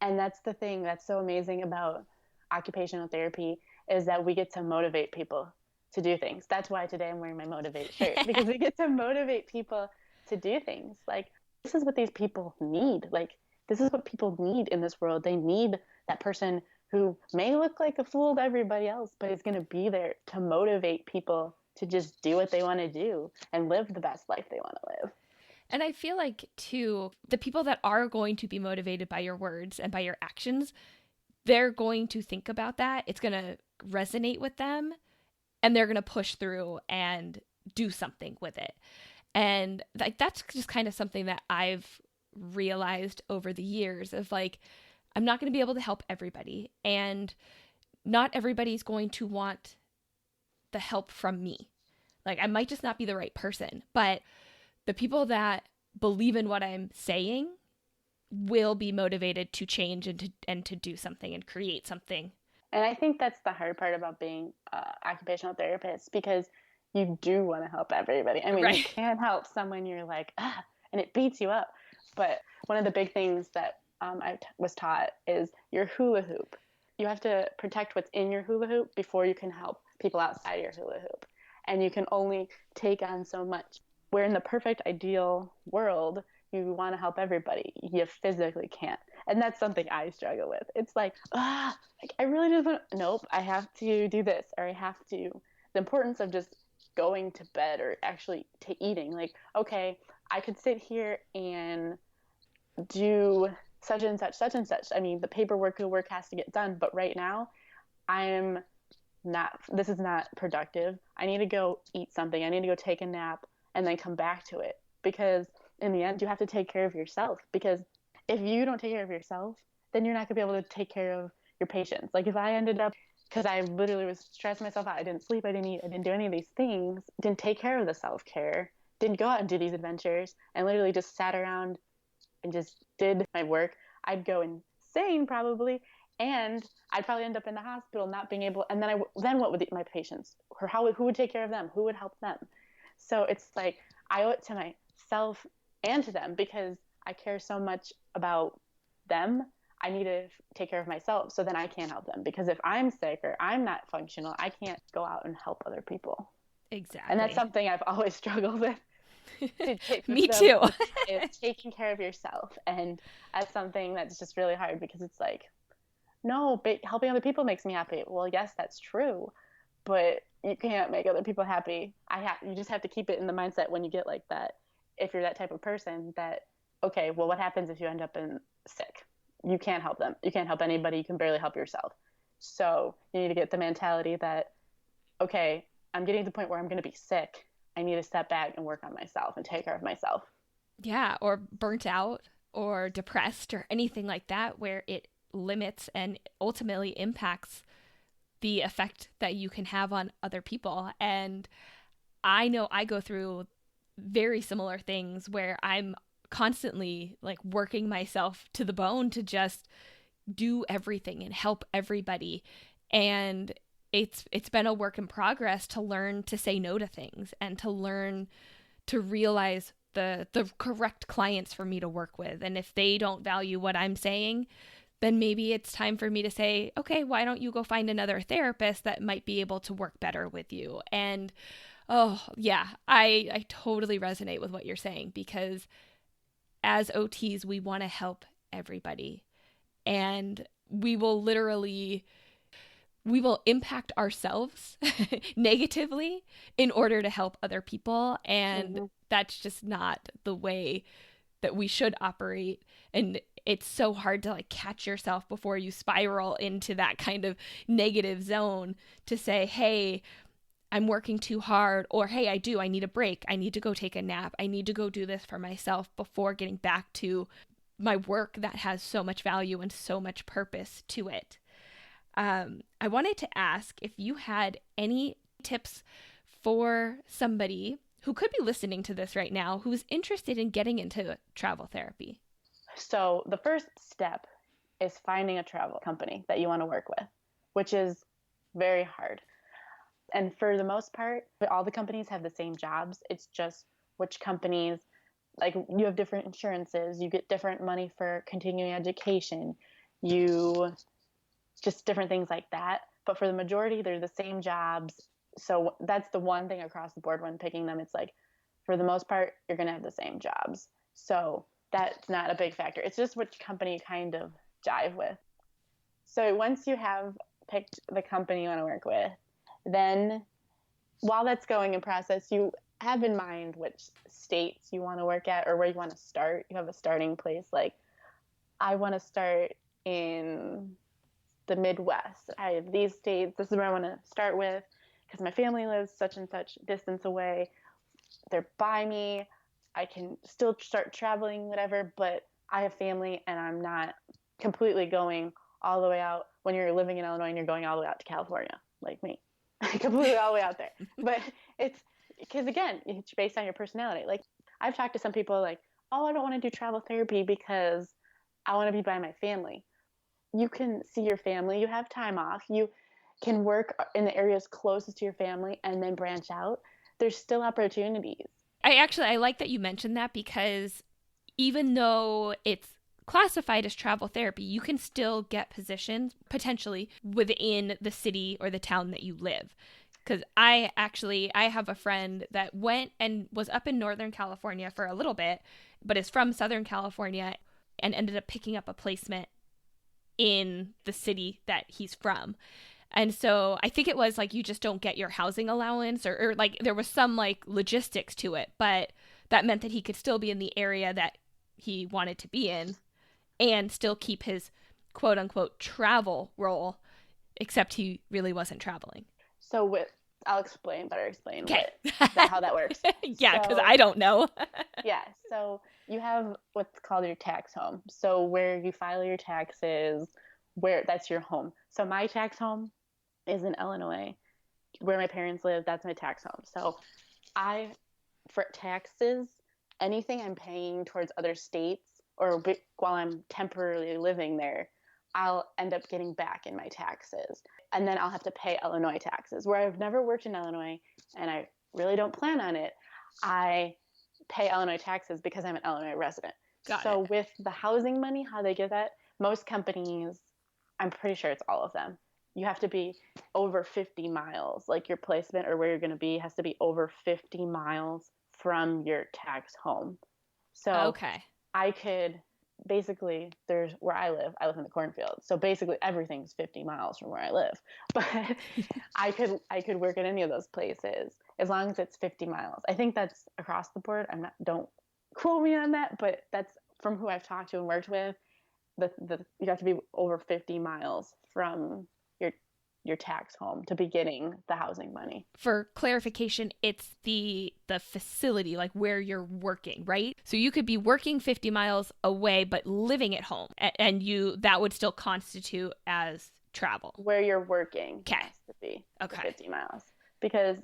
Speaker 2: And that's the thing that's so amazing about occupational therapy, is that we get to motivate people to do things. That's why today I'm wearing my Motivate shirt, because we get to motivate people to do things. Like, this is what these people need. Like, this is what people need in this world. They need that person who may look like a fool to everybody else, but is going to be there to motivate people to just do what they want to do and live the best life they want to live.
Speaker 1: And I feel like, too, the people that are going to be motivated by your words and by your actions, they're going to think about that. It's going to resonate with them, and they're going to push through and do something with it. And like, that's just kind of something that I've realized over the years of, like, I'm not going to be able to help everybody, and not everybody's going to want the help from me. Like, I might just not be the right person, but the people that believe in what I'm saying will be motivated to change and to do something and create something.
Speaker 2: And I think that's the hard part about being an occupational therapist, because you do want to help everybody. I mean,
Speaker 1: right.
Speaker 2: You can't help someone you're like, and it beats you up. But one of the big things that I was taught is your hula hoop. You have to protect what's in your hula hoop before you can help people outside your hula hoop. And you can only take on so much. Where in the perfect ideal world, you want to help everybody, you physically can't. And that's something I struggle with. It's like, I really just want, nope, I have to do this, or I have to. the importance of just going to bed or actually eating. Like, okay, I could sit here and do such and such, such and such. I mean, the paperwork, the work has to get done. But right now, I'm not, this is not productive. I need to go eat something. I need to go take a nap and then come back to it. Because in the end, you have to take care of yourself. Because if you don't take care of yourself, then you're not going to be able to take care of your patients. Like if I ended up, because I literally was stressing myself out, I didn't sleep, I didn't eat, I didn't do any of these things, didn't take care of the self-care, didn't go out and do these adventures, and literally just sat around and just did my work, I'd go insane probably, and I'd probably end up in the hospital not being able. And then what would my patients, or who would take care of them? Who would help them? So it's like I owe it to myself and to them because I care so much about them. I need to take care of myself so then I can help them. Because if I'm sick or I'm not functional, I can't go out and help other people.
Speaker 1: Exactly.
Speaker 2: And that's something I've always struggled with.
Speaker 1: Me too.
Speaker 2: Is taking care of yourself. And that's something that's just really hard because it's like, no, but helping other people makes me happy. Well, yes, that's true. But you can't make other people happy. You just have to keep it in the mindset when you get like that. If you're that type of person that, okay, well, what happens if you end up sick? You can't help them. You can't help anybody. You can barely help yourself. So you need to get the mentality that, okay, I'm getting to the point where I'm going to be sick. I need to step back and work on myself and take care of myself.
Speaker 1: Yeah, or burnt out or depressed or anything like that, where it limits and ultimately impacts the effect that you can have on other people. And I know I go through very similar things where I'm constantly like working myself to the bone to just do everything and help everybody. And it's been a work in progress to learn to say no to things and to learn to realize the correct clients for me to work with. And if they don't value what I'm saying, then maybe it's time for me to say, okay, why don't you go find another therapist that might be able to work better with you? And oh yeah, I totally resonate with what you're saying, because as OTs, we want to help everybody, and we will impact ourselves negatively in order to help other people. And that's just not the way that we should operate. And it's so hard to like catch yourself before you spiral into that kind of negative zone to say, hey, I'm working too hard, or hey, I need a break. I need to go take a nap. I need to go do this for myself before getting back to my work that has so much value and so much purpose to it. I wanted to ask if you had any tips for somebody who could be listening to this right now who's interested in getting into travel therapy.
Speaker 2: So the first step is finding a travel company that you want to work with, which is very hard. And for the most part, all the companies have the same jobs. It's just which companies, like you have different insurances, you get different money for continuing education, you just different things like that. But for the majority, they're the same jobs. So that's the one thing across the board when picking them. It's like, for the most part, you're going to have the same jobs. So that's not a big factor. It's just which company you kind of jive with. So once you have picked the company you want to work with, then while that's going in process, you have in mind which states you want to work at or where you want to start. You have a starting place. Like, I want to start in the Midwest. I have these states. This is where I want to start with because my family lives such and such distance away. They're by me. I can still start traveling, whatever, but I have family and I'm not completely going all the way out. When you're living in Illinois and you're going all the way out to California, like me, completely all the way out there. But it's because, again, it's based on your personality. Like, I've talked to some people like, oh, I don't want to do travel therapy because I want to be by my family. You can see your family. You have time off. You can work in the areas closest to your family and then branch out. There's still opportunities.
Speaker 1: I like that you mentioned that, because even though it's classified as travel therapy, you can still get positions potentially within the city or the town that you live. Because I have a friend that went and was up in Northern California for a little bit, but is from Southern California and ended up picking up a placement in the city that he's from. And so I think it was like you just don't get your housing allowance, or like there was some like logistics to it, but that meant that he could still be in the area that he wanted to be in and still keep his quote unquote travel role, except he really wasn't traveling.
Speaker 2: So I'll better explain
Speaker 1: Okay.
Speaker 2: how that works.
Speaker 1: Yeah, because I don't know.
Speaker 2: Yeah, so you have what's called your tax home. So where you file your taxes, where that's your home. So my tax home is in Illinois, where my parents live. That's my tax home. So for taxes, anything I'm paying towards other states or while I'm temporarily living there, I'll end up getting back in my taxes. And then I'll have to pay Illinois taxes. Where I've never worked in Illinois and I really don't plan on it, I pay Illinois taxes because I'm an Illinois resident.
Speaker 1: Got it.
Speaker 2: With the housing money, how they give that, most companies, I'm pretty sure it's all of them, you have to be over 50 miles. Like your placement or where you're going to be has to be over 50 miles from your tax home. So
Speaker 1: okay.
Speaker 2: I could basically, there's where I live in the cornfield. So basically everything's 50 miles from where I live. But I could work at any of those places as long as it's 50 miles. I think that's across the board. Don't quote me on that, but that's from who I've talked to and worked with. You have to be over 50 miles from your tax home to be getting the housing money.
Speaker 1: For clarification, it's the facility, like where you're working, right? So you could be working 50 miles away but living at home, and that would still constitute as travel.
Speaker 2: Where you're working
Speaker 1: has
Speaker 2: to be
Speaker 1: 50
Speaker 2: miles. Because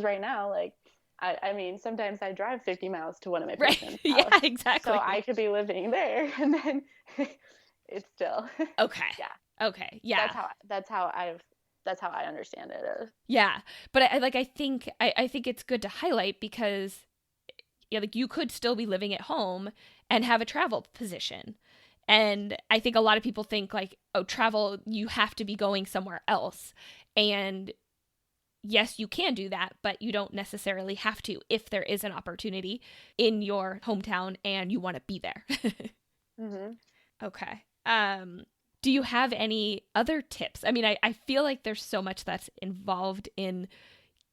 Speaker 2: right now, like, I mean, sometimes I drive 50 miles to one of my patients' house.
Speaker 1: Yeah, exactly.
Speaker 2: So I could be living there, and then it's still
Speaker 1: okay.
Speaker 2: Yeah.
Speaker 1: Okay. Yeah.
Speaker 2: That's how I understand it.
Speaker 1: Yeah, but I think it's good to highlight because like you could still be living at home and have a travel position. And I think a lot of people think like, oh, travel, you have to be going somewhere else. And yes, you can do that, but you don't necessarily have to if there is an opportunity in your hometown and you want to be there.
Speaker 2: Mm-hmm.
Speaker 1: Okay. Do you have any other tips? I mean, I feel like there's so much that's involved in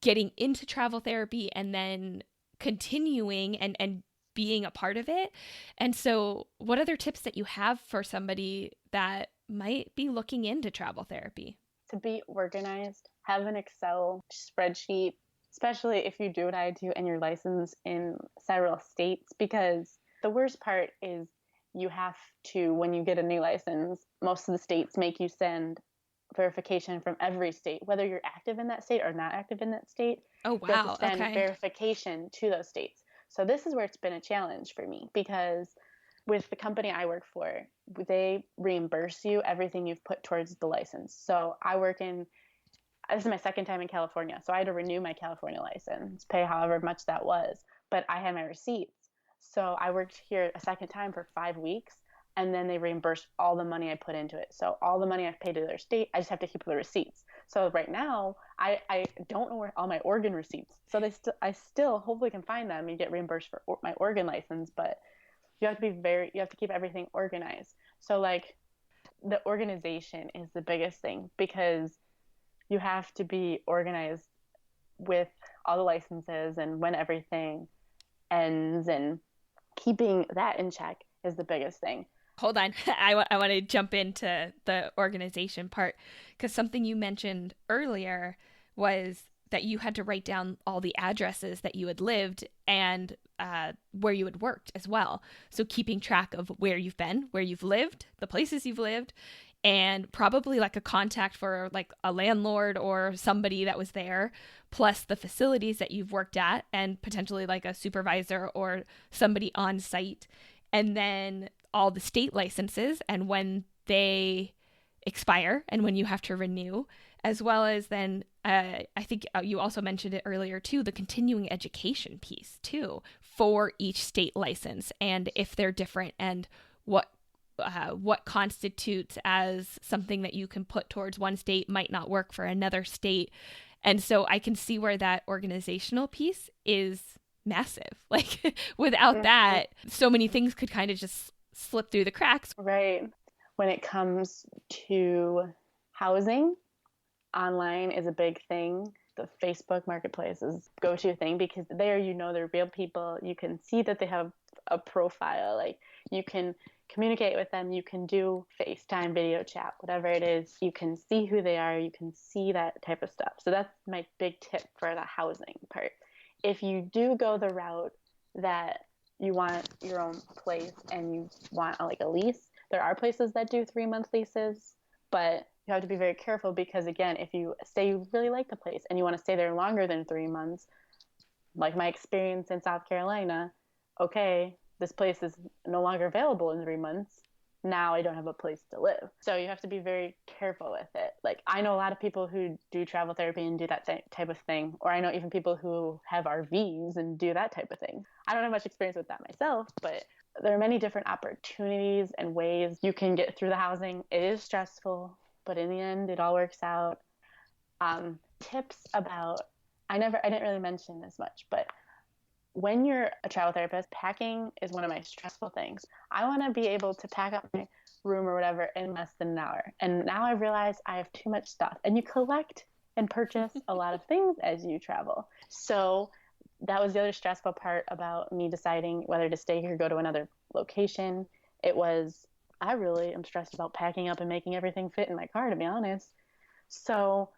Speaker 1: getting into travel therapy and then continuing and being a part of it. And so what other tips that you have for somebody that might be looking into travel therapy?
Speaker 2: To be organized, have an Excel spreadsheet, especially if you do what I do and you're licensed in several states, because the worst part is you have to, when you get a new license, most of the states make you send verification from every state, whether you're active in that state or not active in that state.
Speaker 1: Oh, wow.
Speaker 2: You have to send verification to those states. So this is where it's been a challenge for me, because with the company I work for, they reimburse you everything you've put towards the license. So this is my second time in California, so I had to renew my California license, pay however much that was, but I had my receipts. So I worked here a second time for 5 weeks, and then they reimbursed all the money I put into it. So all the money I've paid to their state, I just have to keep the receipts. So right now, I don't know where all my Oregon receipts. So I still hopefully can find them and get reimbursed for my Oregon license, but you have to keep everything organized. So like the organization is the biggest thing, because you have to be organized with all the licenses and when everything ends, and keeping that in check is the biggest thing.
Speaker 1: Hold on. I want to jump into the organization part, because something you mentioned earlier was that you had to write down all the addresses that you had lived and where you had worked as well. So keeping track of where you've been, where you've lived, the places you've lived, and probably like a contact for like a landlord or somebody that was there, plus the facilities that you've worked at and potentially like a supervisor or somebody on site. And then all the state licenses and when they expire and when you have to renew, as well as then I think you also mentioned it earlier too, the continuing education piece too for each state license, and if they're different, and what constitutes as something that you can put towards one state might not work for another state. And so I can see where that organizational piece is massive. Like without that, so many things could kind of just slip through the cracks.
Speaker 2: Right. When it comes to housing, online is a big thing. The Facebook marketplace is go-to thing because there they're real people. You can see that they have a profile. Like you can communicate with them. You can do FaceTime, video chat, whatever it is. You can see who they are. You can see that type of stuff. So that's my big tip for the housing part. If you do go the route that you want your own place and you want like a lease, there are places that do 3-month leases, but you have to be very careful because again, if you say you really like the place and you want to stay there longer than 3 months, like my experience in South Carolina, okay, this place is no longer available in 3 months. Now I don't have a place to live. So you have to be very careful with it. Like I know a lot of people who do travel therapy and do that type of thing, or I know even people who have RVs and do that type of thing. I don't have much experience with that myself, but there are many different opportunities and ways you can get through the housing. It is stressful, but in the end, it all works out. Tips about, I didn't really mention this much, but when you're a travel therapist, packing is one of my stressful things. I want to be able to pack up my room or whatever in less than an hour. And now I realize I have too much stuff. And you collect and purchase a lot of things as you travel. So that was the other stressful part about me deciding whether to stay here or go to another location. It was, I really am stressed about packing up and making everything fit in my car, to be honest. So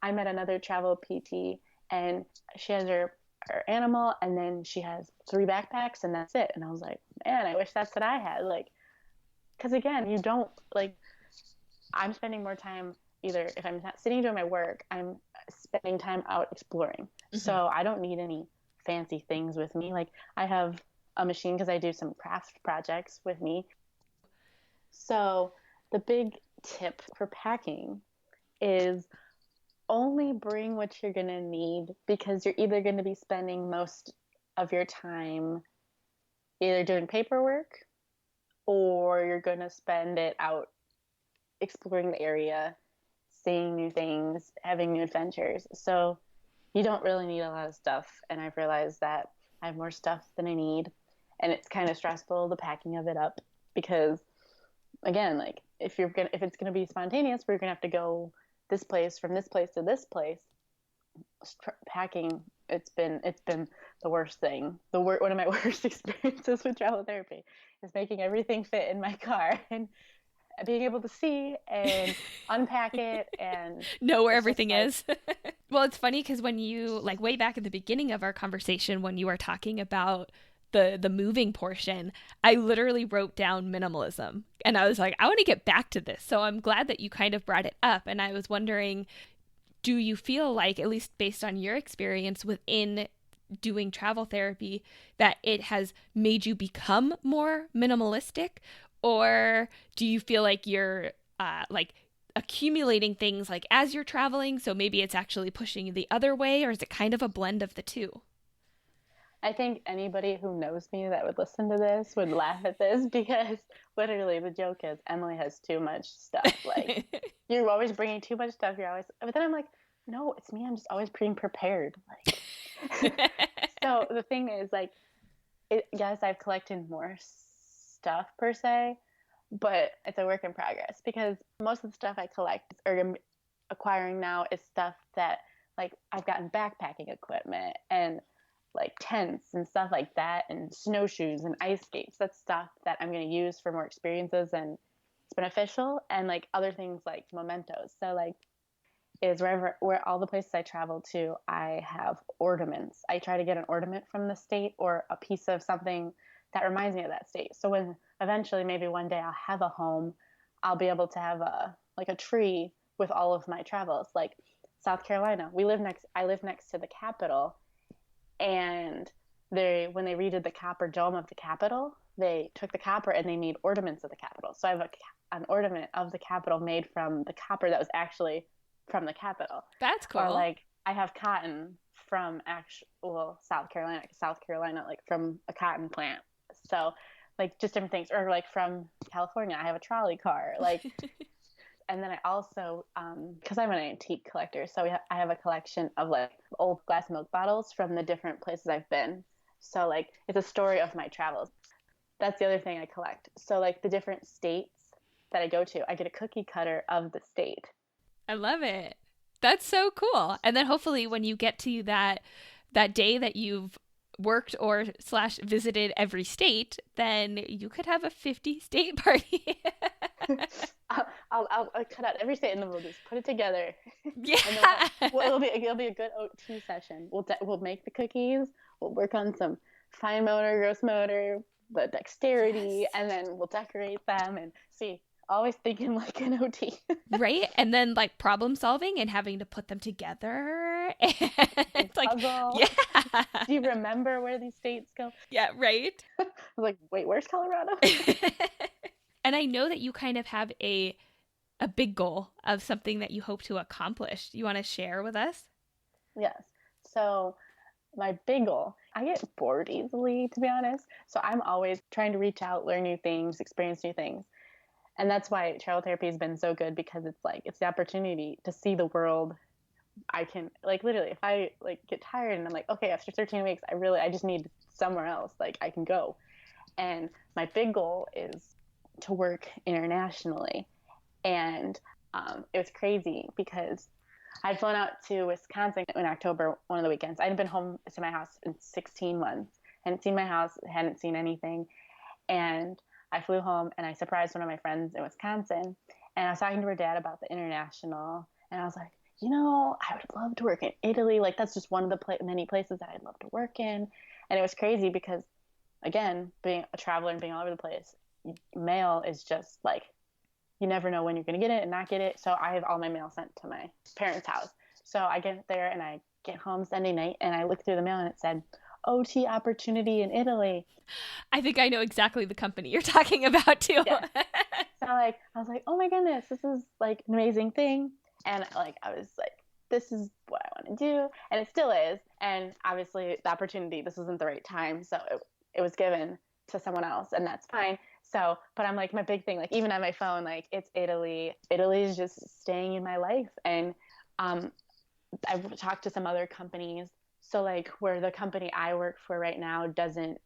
Speaker 2: I met another travel PT, and she has her animal, and then she has 3 backpacks, and that's it. And I was like, man, I wish that's what I had. Like, because again, you don't like. I'm spending more time either if I'm not sitting doing my work, I'm spending time out exploring. Mm-hmm. So I don't need any fancy things with me. Like I have a machine because I do some craft projects with me. So the big tip for packing is only bring what you're going to need, because you're either going to be spending most of your time either doing paperwork or you're going to spend it out exploring the area, seeing new things, having new adventures. So you don't really need a lot of stuff. And I've realized that I have more stuff than I need. And it's kind of stressful, the packing of it up, because again, like if it's going to be spontaneous, we're going to have to go this place from this place to this place. Packing, it's been the worst thing. One of my worst experiences with travel therapy is making everything fit in my car and being able to see and unpack it and
Speaker 1: know where everything is. Well, it's funny because when you, like way back at the beginning of our conversation, when you were talking about the moving portion, I literally wrote down minimalism, and I was like, I want to get back to this. So I'm glad that you kind of brought it up. And I was wondering, do you feel like, at least based on your experience within doing travel therapy, that it has made you become more minimalistic? Or do you feel like you're like accumulating things like as you're traveling, so maybe it's actually pushing you the other way? Or is it kind of a blend of the two?
Speaker 2: I think anybody who knows me that would listen to this would laugh at this, because literally the joke is Emily has too much stuff. Like you're always bringing too much stuff. But then I'm like, no, it's me. I'm just always being prepared. Like, so the thing is, like, yes, I've collected more stuff per se, but it's a work in progress, because most of the stuff I collect or am acquiring now is stuff that, like, I've gotten backpacking equipment and like tents and stuff like that, and snowshoes and ice skates. That's stuff that I'm going to use for more experiences and it's beneficial. And like other things like mementos. So like where all the places I travel to, I have ornaments. I try to get an ornament from the state or a piece of something that reminds me of that state. So when eventually maybe one day I'll have a home, I'll be able to have a tree with all of my travels. Like South Carolina, I live next to the Capitol. And when they redid the copper dome of the Capitol, they took the copper and they made ornaments of the Capitol. So I have an ornament of the Capitol made from the copper that was actually from the Capitol.
Speaker 1: That's cool.
Speaker 2: Or like I have cotton from South Carolina, like from a cotton plant. So like just different things. Or like from California, I have a trolley car. Like. And then I also, because I'm an antique collector, so I have a collection of like old glass milk bottles from the different places I've been. So like it's a story of my travels. That's the other thing I collect. So like the different states that I go to, I get a cookie cutter of the state.
Speaker 1: I love it. That's so cool. And then hopefully when you get to that day that you've worked or slash visited every state, then you could have a 50 state party.
Speaker 2: I'll cut out every state and then we'll just put it together. And then
Speaker 1: Yeah.
Speaker 2: it'll be a good OT session. We'll make the cookies. We'll work on some fine motor, gross motor, the dexterity,
Speaker 1: Yes.
Speaker 2: and then we'll decorate them and see. Always thinking like an OT.
Speaker 1: Right? And then like problem solving and having to put them together. And it's like,
Speaker 2: Puzzle.
Speaker 1: yeah.
Speaker 2: Do you remember where these states go?
Speaker 1: Yeah, right.
Speaker 2: I was like, wait, where's Colorado?
Speaker 1: And I know that you kind of have a big goal of something that you hope to accomplish. You want to share with us?
Speaker 2: Yes. So my big goal, I get bored easily, to be honest. So I'm always trying to reach out, learn new things, experience new things. And that's why travel therapy has been so good, because it's like, it's the opportunity to see the world. I can, like, literally, if I like get tired and I'm like, okay, after 13 weeks, I just need somewhere else. Like, I can go. And my big goal is to work internationally. And it was crazy because I'd flown out to Wisconsin in October, one of the weekends. I hadn't been home to my house in 16 months. Hadn't seen my house, hadn't seen anything. And I flew home and I surprised one of my friends in Wisconsin. And I was talking to her dad about the international. And I was like, I would love to work in Italy. Like, that's just one of the many places that I'd love to work in. And it was crazy because, again, being a traveler and being all over the place, mail is just like, you never know when you're going to get it and not get it. So I have all my mail sent to my parents' house. So I get there and I get home Sunday night and I look through the mail and it said, OT opportunity in Italy.
Speaker 1: I think I know exactly the company you're talking about too.
Speaker 2: Yeah. So I was like, oh my goodness, this is like an amazing thing. And like, I was like, this is what I want to do. And it still is. And obviously the opportunity, this wasn't the right time. So it was given to someone else and that's fine. So, but I'm like, my big thing, like even on my phone, like it's Italy. Italy is just staying in my life. And I've talked to some other companies. So like where the company I work for right now doesn't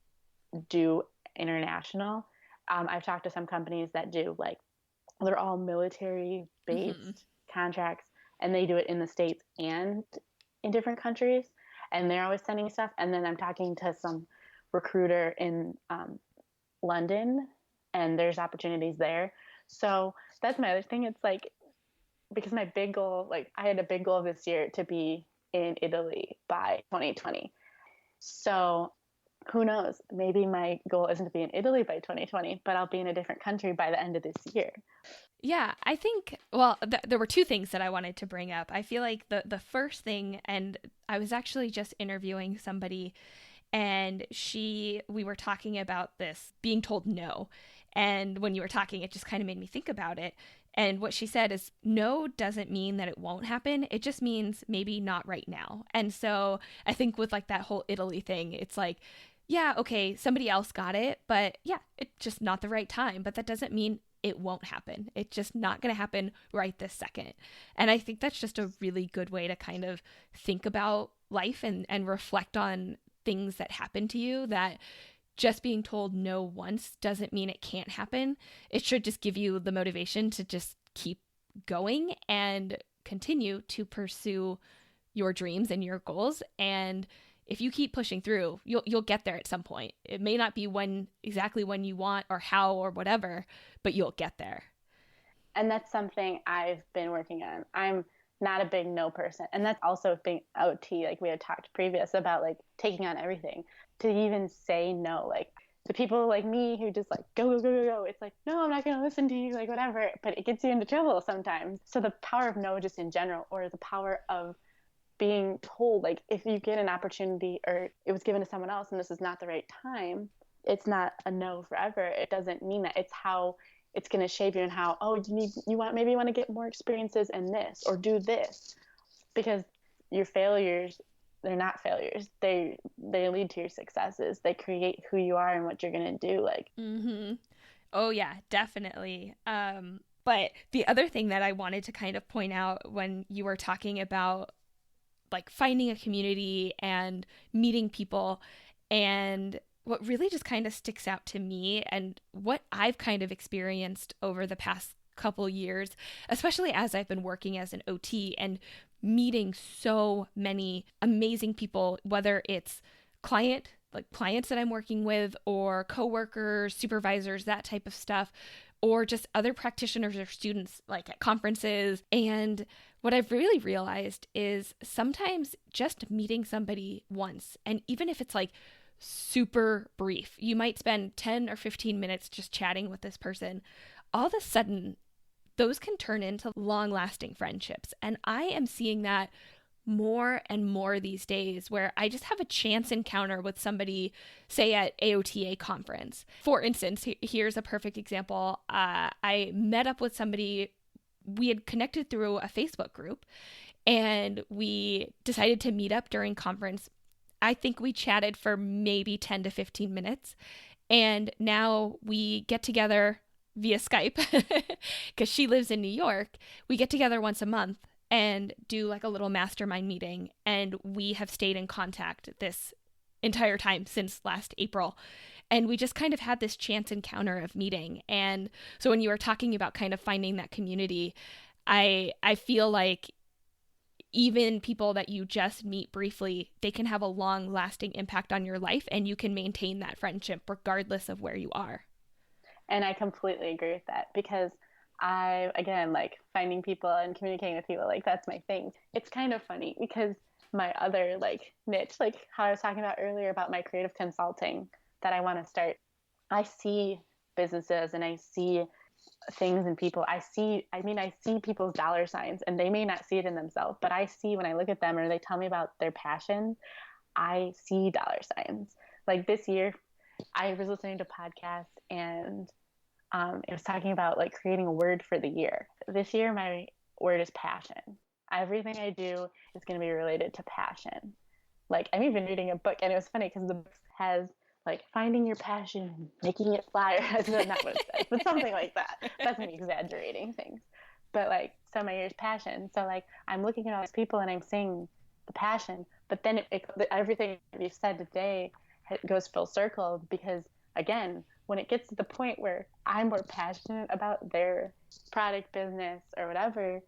Speaker 2: do international. I've talked to some companies that do, like, they're all military based contracts and they do it in the States and in different countries. And they're always sending stuff. And then I'm talking to some recruiter in London and there's opportunities there. So that's my other thing. It's like, because my big goal, like I had a big goal this year to be in Italy by 2020. So who knows? Maybe my goal isn't to be in Italy by 2020, but I'll be in a different country by the end of this year.
Speaker 1: Yeah, I think, well, there were two things that I wanted to bring up. I feel like the first thing, and I was actually just interviewing somebody and we were talking about this being told no. And when you were talking, it just kind of made me think about it. And what she said is no doesn't mean that it won't happen. It just means maybe not right now. And so I think with like that whole Italy thing, it's like, yeah, okay, somebody else got it, but yeah, it's just not the right time. But that doesn't mean it won't happen. It's just not going to happen right this second. And I think that's just a really good way to kind of think about life and reflect on things that happen to you, that just being told no once doesn't mean it can't happen. It should just give you the motivation to just keep going and continue to pursue your dreams and your goals. And if you keep pushing through, you'll get there at some point. It may not be exactly when you want or how or whatever, but you'll get there.
Speaker 2: And that's something I've been working on. I'm not a big no person. And that's also being OT, like we had talked previous about, like taking on everything. To even say no, like to people like me who just like go, go, go, go, go. It's like, no, I'm not going to listen to you, like whatever. But it gets you into trouble sometimes. So the power of no just in general, or the power of being told, like if you get an opportunity or it was given to someone else and this is not the right time, it's not a no forever. It doesn't mean that. It's how it's going to shape you and how, maybe you want to get more experiences in this or do this, because your failures, they're not failures. They lead to your successes. They create who you are and what you're going to do. Like,
Speaker 1: Oh yeah, definitely. But the other thing that I wanted to kind of point out when you were talking about like finding a community and meeting people, and what really just kind of sticks out to me and what I've kind of experienced over the past couple years, especially as I've been working as an OT and meeting so many amazing people, whether it's clients that I'm working with, or coworkers, supervisors, that type of stuff, or just other practitioners or students like at conferences. And what I've really realized is sometimes just meeting somebody once, and even if it's like super brief, you might spend 10 or 15 minutes just chatting with this person, all of a sudden those can turn into long lasting friendships. And I am seeing that more and more these days, where I just have a chance encounter with somebody, say at AOTA conference. For instance, here's a perfect example. I met up with somebody. We had connected through a Facebook group, and we decided to meet up during conference. I think we chatted for maybe 10 to 15 minutes. And now we get together via Skype because she lives in New York. We get together once a month and do like a little mastermind meeting. And we have stayed in contact this entire time since last April. And we just kind of had this chance encounter of meeting. And so when you were talking about kind of finding that community, I feel like even people that you just meet briefly, they can have a long lasting impact on your life, and you can maintain that friendship regardless of where you are.
Speaker 2: And I completely agree with that, because again, like finding people and communicating with people, like that's my thing. It's kind of funny because my other like niche, like how I was talking about earlier about my creative consulting that I want to start, I see businesses and I see things and people. I see people's dollar signs, and they may not see it in themselves, but I see when I look at them or they tell me about their passion, I see dollar signs. Like this year, I was listening to a podcast, and it was talking about like creating a word for the year. This year, my word is passion. Everything I do is going to be related to passion. Like I'm even reading a book, and it was funny because the book has like finding your passion, making it fly. That's not what it says, but something like that. That's me exaggerating things. But like, so my year's passion. So like, I'm looking at all these people and I'm seeing the passion, but then everything you've said today goes full circle, because again, when it gets to the point where I'm more passionate about their product, business, or whatever,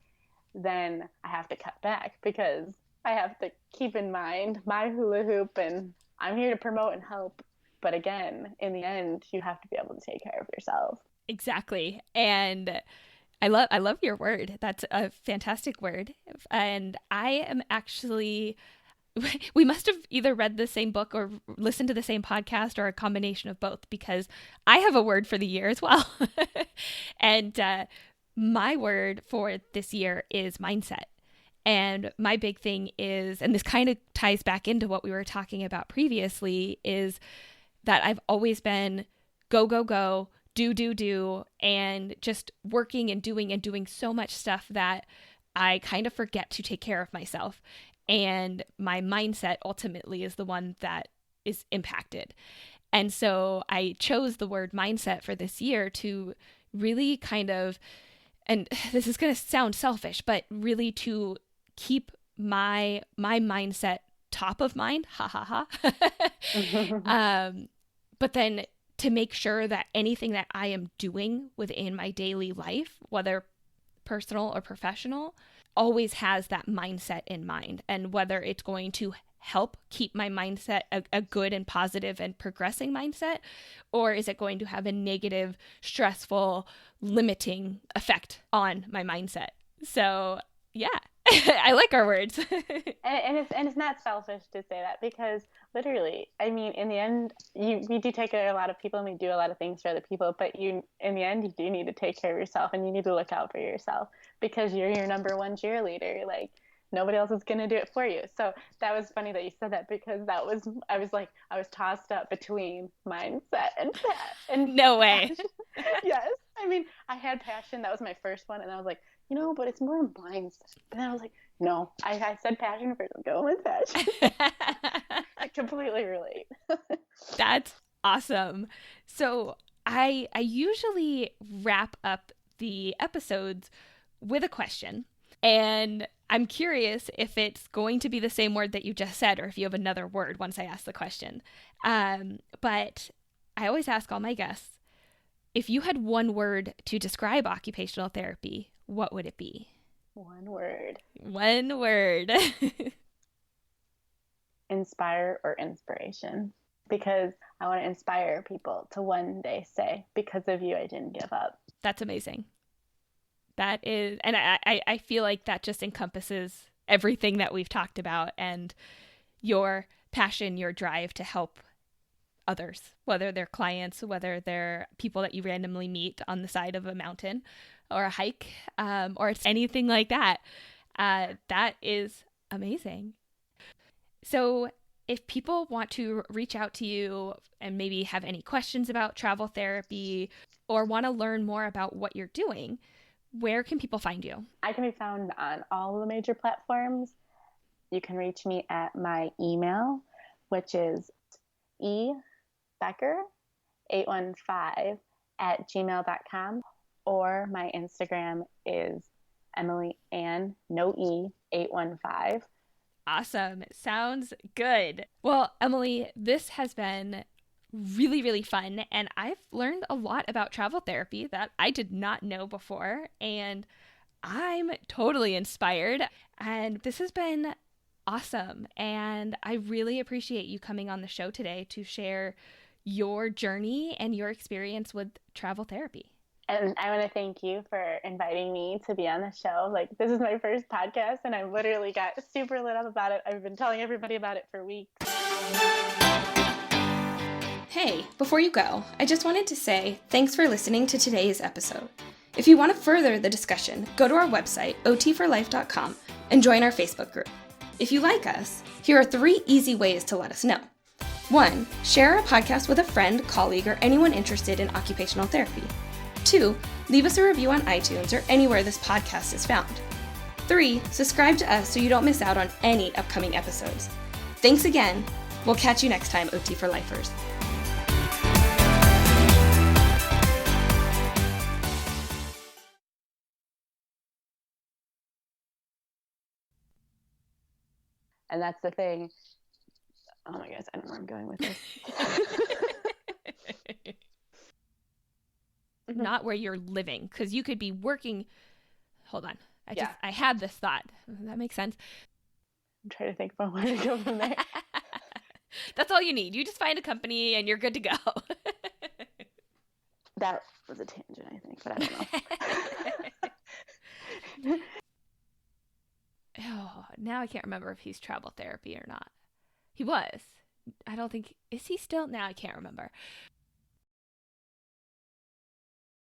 Speaker 2: then I have to cut back, because I have to keep in mind my hula hoop, and I'm here to promote and help. But again, in the end, you have to be able to take care of yourself.
Speaker 1: Exactly. And I love your word. That's a fantastic word. And I am actually we must have either read the same book or listened to the same podcast, or a combination of both, because I have a word for the year as well. And my word for this year is mindset. And my big thing is, and this kind of ties back into what we were talking about previously, is that I've always been go, go, go, do, and just working and doing so much stuff that I kind of forget to take care of myself. And my mindset ultimately is the one that is impacted. And so I chose the word mindset for this year to really kind of, and this is going to sound selfish, but really to keep my mindset top of mind, ha ha ha. But then to make sure that anything that I am doing within my daily life, whether personal or professional, always has that mindset in mind. And whether it's going to help keep my mindset a good and positive and progressing mindset, or is it going to have a negative, stressful, limiting effect on my mindset? So yeah, I like our words.
Speaker 2: and it's not selfish to say that, because literally, I mean, in the end, we do take care of a lot of people and we do a lot of things for other people, but in the end, you do need to take care of yourself, and you need to look out for yourself, because you're your number one cheerleader. Like nobody else is going to do it for you. So that was funny that you said that, because I was tossed up between mindset and
Speaker 1: no way.
Speaker 2: Yes. I mean, I had passion. That was my first one. And I was like, but it's more mindset. And then I was like, no, I said passion first. I'm going with passion. I completely relate.
Speaker 1: That's awesome. So I usually wrap up the episodes with a question. And I'm curious if it's going to be the same word that you just said, or if you have another word once I ask the question. But I always ask all my guests, if you had one word to describe occupational therapy, what would it be?
Speaker 2: One word.
Speaker 1: One word.
Speaker 2: Inspire or inspiration. Because I want to inspire people to one day say, because of you, I didn't give up.
Speaker 1: That's amazing. That is, and I feel like that just encompasses everything that we've talked about, and your passion, your drive to help others, whether they're clients, whether they're people that you randomly meet on the side of a mountain or a hike, or it's anything like that. That is amazing. So if people want to reach out to you and maybe have any questions about travel therapy or want to learn more about what you're doing, where can people find you?
Speaker 2: I can be found on all of the major platforms. You can reach me at my email, which is ebecker815@gmail.com, or my Instagram is Emily Ann, no E, 815.
Speaker 1: Awesome. Sounds good. Well, Emily, this has been really, really fun. And I've learned a lot about travel therapy that I did not know before. And I'm totally inspired. And this has been awesome. And I really appreciate you coming on the show today to share your journey and your experience with travel therapy.
Speaker 2: And I want to thank you for inviting me to be on the show. Like, this is my first podcast, and I literally got super lit up about it. I've been telling everybody about it for weeks.
Speaker 1: Hey, before you go, I just wanted to say thanks for listening to today's episode. If you want to further the discussion, go to our website, otforlife.com, and join our Facebook group. If you like us, here are 3 easy ways to let us know. 1. Share our podcast with a friend, colleague, or anyone interested in occupational therapy. 2. Leave us a review on iTunes or anywhere this podcast is found. 3. Subscribe to us so you don't miss out on any upcoming episodes. Thanks again. We'll catch you next time, OT for Lifers.
Speaker 2: And that's the thing. Oh my gosh, I don't know where I'm going with this.
Speaker 1: Not where you're living, because you could be working. Hold on. I had this thought. That makes sense.
Speaker 2: I'm trying to think about where to go from there.
Speaker 1: That's all you need. You just find a company and you're good to go.
Speaker 2: That was a tangent, I think, but I don't know.
Speaker 1: Oh, now I can't remember if he's travel therapy or not. He was. I don't think, is he still? Now I can't remember.